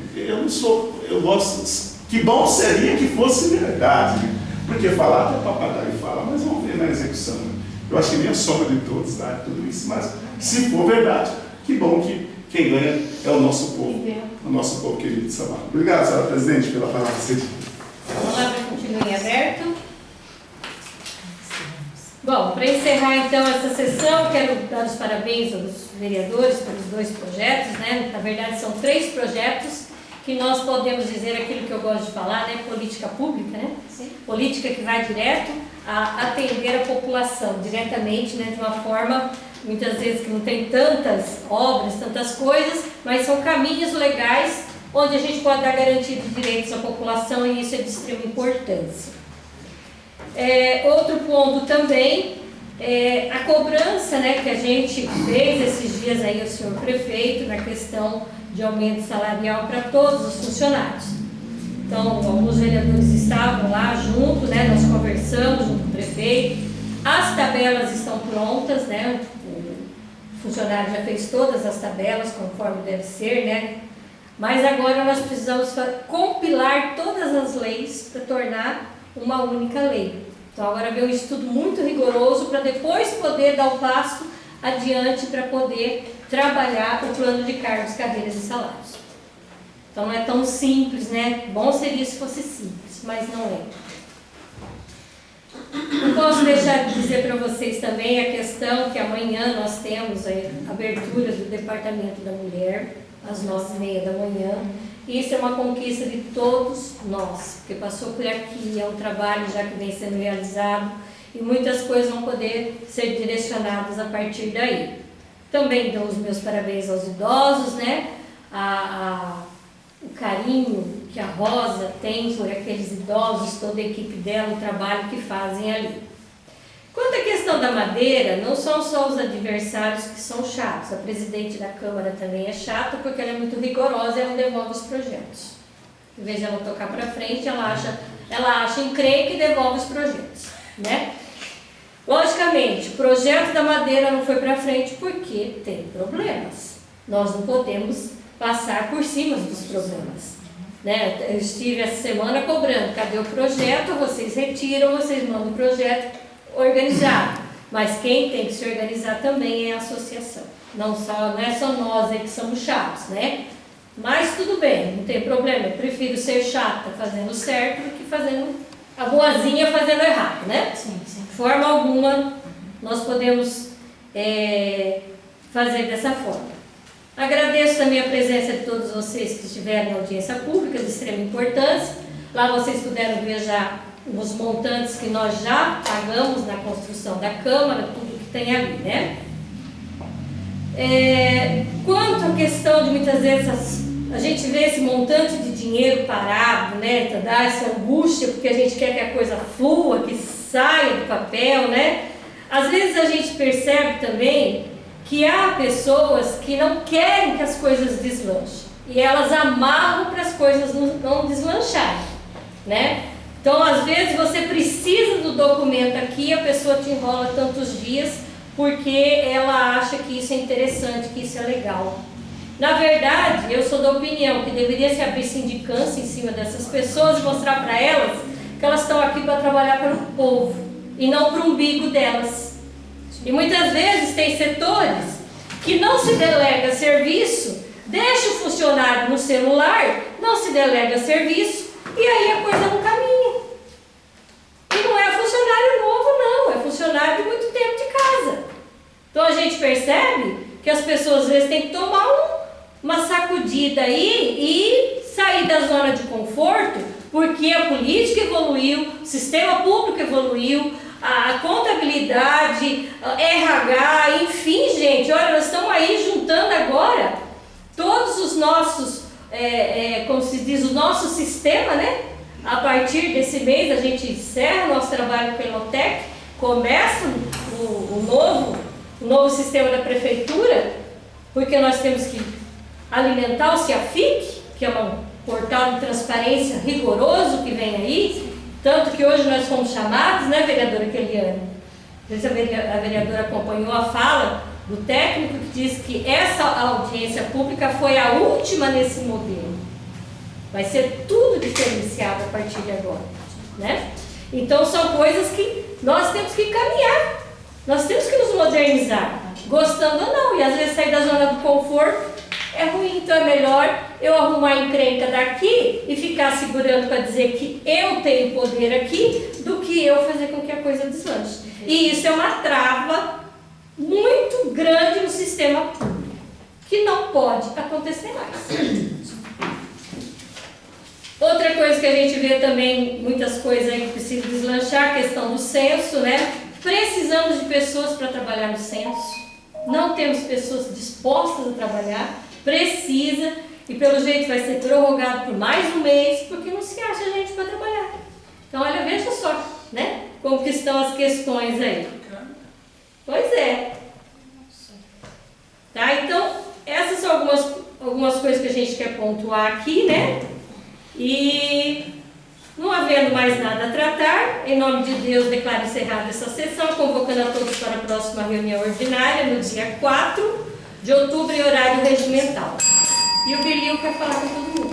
Eu gosto... Que bom seria que fosse verdade, né? Porque falar até papagaio fala, mas vamos ver na execução, né? Eu acho que nem a soma de todos, tá? Tudo isso, mas se for verdade, que bom que quem ganha é o nosso povo querido de Samara. Obrigado, senhora presidente, pela palavra. A palavra continua em aberto. Bom, para encerrar então essa sessão, quero dar os parabéns aos vereadores pelos 2 projetos, né? Na verdade são 3 projetos que nós podemos dizer aquilo que eu gosto de falar, né? Política pública, né? Sim. Política que vai direto a atender a população diretamente, né, de uma forma, muitas vezes, que não tem tantas obras, tantas coisas, mas são caminhos legais onde a gente pode dar garantia de direitos à população e isso é de extrema importância. Outro ponto também é a cobrança, né, que a gente fez esses dias aí ao senhor prefeito na questão de aumento salarial para todos os funcionários. Então, alguns vereadores estavam lá junto, né, nós conversamos junto com o prefeito, as tabelas estão prontas, né, o funcionário já fez todas as tabelas conforme deve ser, né, mas agora nós precisamos compilar todas as leis para tornar uma única lei. Então, agora vem um estudo muito rigoroso para depois poder dar o passo adiante para poder trabalhar o plano de cargos, carreiras e salários. Então não é tão simples, né? Bom seria se fosse simples, mas não é. Não posso deixar de dizer para vocês também a questão que amanhã nós temos a abertura do Departamento da Mulher, às 9h30 da manhã. Isso é uma conquista de todos nós, porque passou por aqui, é um trabalho já que vem sendo realizado e muitas coisas vão poder ser direcionadas a partir daí. Também dou os meus parabéns aos idosos, né? o carinho que a Rosa tem por aqueles idosos, toda a equipe dela, o trabalho que fazem ali. Quanto à questão da madeira, não são só os adversários que são chatos. A presidente da Câmara também é chata porque ela é muito rigorosa e ela devolve os projetos. Em vez de ela tocar para frente, ela acha encrenca e devolve os projetos, né? Logicamente, o projeto da madeira não foi para frente porque tem problemas. Nós não podemos passar por cima dos problemas, né? Eu estive essa semana cobrando, cadê o projeto? Vocês retiram, vocês mandam o projeto organizado. Mas quem tem que se organizar também é a associação. Não é só nós aí que somos chatos, né? Mas tudo bem, não tem problema. Eu prefiro ser chata fazendo certo do que fazendo a boazinha fazendo errado, né? Sim, sim. De forma alguma, nós podemos fazer dessa forma. Agradeço também a presença de todos vocês que estiveram na audiência pública, de extrema importância. Lá vocês puderam ver já os montantes que nós já pagamos na construção da Câmara, tudo que tem ali, né? Quanto à questão de muitas vezes a gente vê esse montante de dinheiro parado, né? Dá essa angústia porque a gente quer que a coisa flua, que saia do papel, né? Às vezes a gente percebe também que há pessoas que não querem que as coisas deslanchem e elas amarram para as coisas não deslancharem, né? Então, às vezes você precisa do documento aqui, a pessoa te enrola tantos dias porque ela acha que isso é interessante, que isso é legal. Na verdade, eu sou da opinião que deveria se abrir sindicância em cima dessas pessoas e mostrar para elas que elas estão aqui para trabalhar para o povo e não para o umbigo delas. E muitas vezes tem setores que não se delega serviço, deixa o funcionário no celular, não se delega serviço e aí a coisa não caminha. E não é funcionário novo não, é funcionário de muito tempo de casa. Então a gente percebe que as pessoas às vezes têm que tomar uma sacudida aí e sair da zona de conforto, porque a política evoluiu, o sistema público evoluiu, a contabilidade, RH, enfim, gente, olha, nós estamos aí juntando agora todos os nossos, como se diz, o nosso sistema, né? A partir desse mês a gente encerra o nosso trabalho com a Enotec, começa o novo sistema da prefeitura, porque nós temos que alimentar o CIAFIC, que é um portal de transparência rigoroso que vem aí, tanto que hoje nós fomos chamados, né, vereadora Keliane? A vereadora acompanhou a fala do técnico que diz que essa audiência pública foi a última nesse modelo. Vai ser tudo diferenciado a partir de agora, né? Então são coisas que nós temos que caminhar, nós temos que nos modernizar, gostando ou não, e às vezes sair da zona do conforto é ruim, então é melhor eu arrumar a encrenca daqui e ficar segurando para dizer que eu tenho poder aqui, do que eu fazer com que a coisa deslanche. E isso é uma trava muito grande no sistema público, que não pode acontecer mais. Outra coisa que a gente vê também, muitas coisas aí que precisam deslanchar, a questão do censo, né? Precisamos de pessoas para trabalhar no censo, não temos pessoas dispostas a trabalhar, precisa, e pelo jeito vai ser prorrogado por mais um mês, porque não se acha gente para trabalhar. Então, olha, veja só, né? Como que estão as questões aí. Pois é. Tá? Então, essas são algumas coisas que a gente quer pontuar aqui, né? E não havendo mais nada a tratar, em nome de Deus, declaro encerrada essa sessão, convocando a todos para a próxima reunião ordinária, no dia 4 de outubro, em horário regimental. E o Bilio quer falar com todo mundo.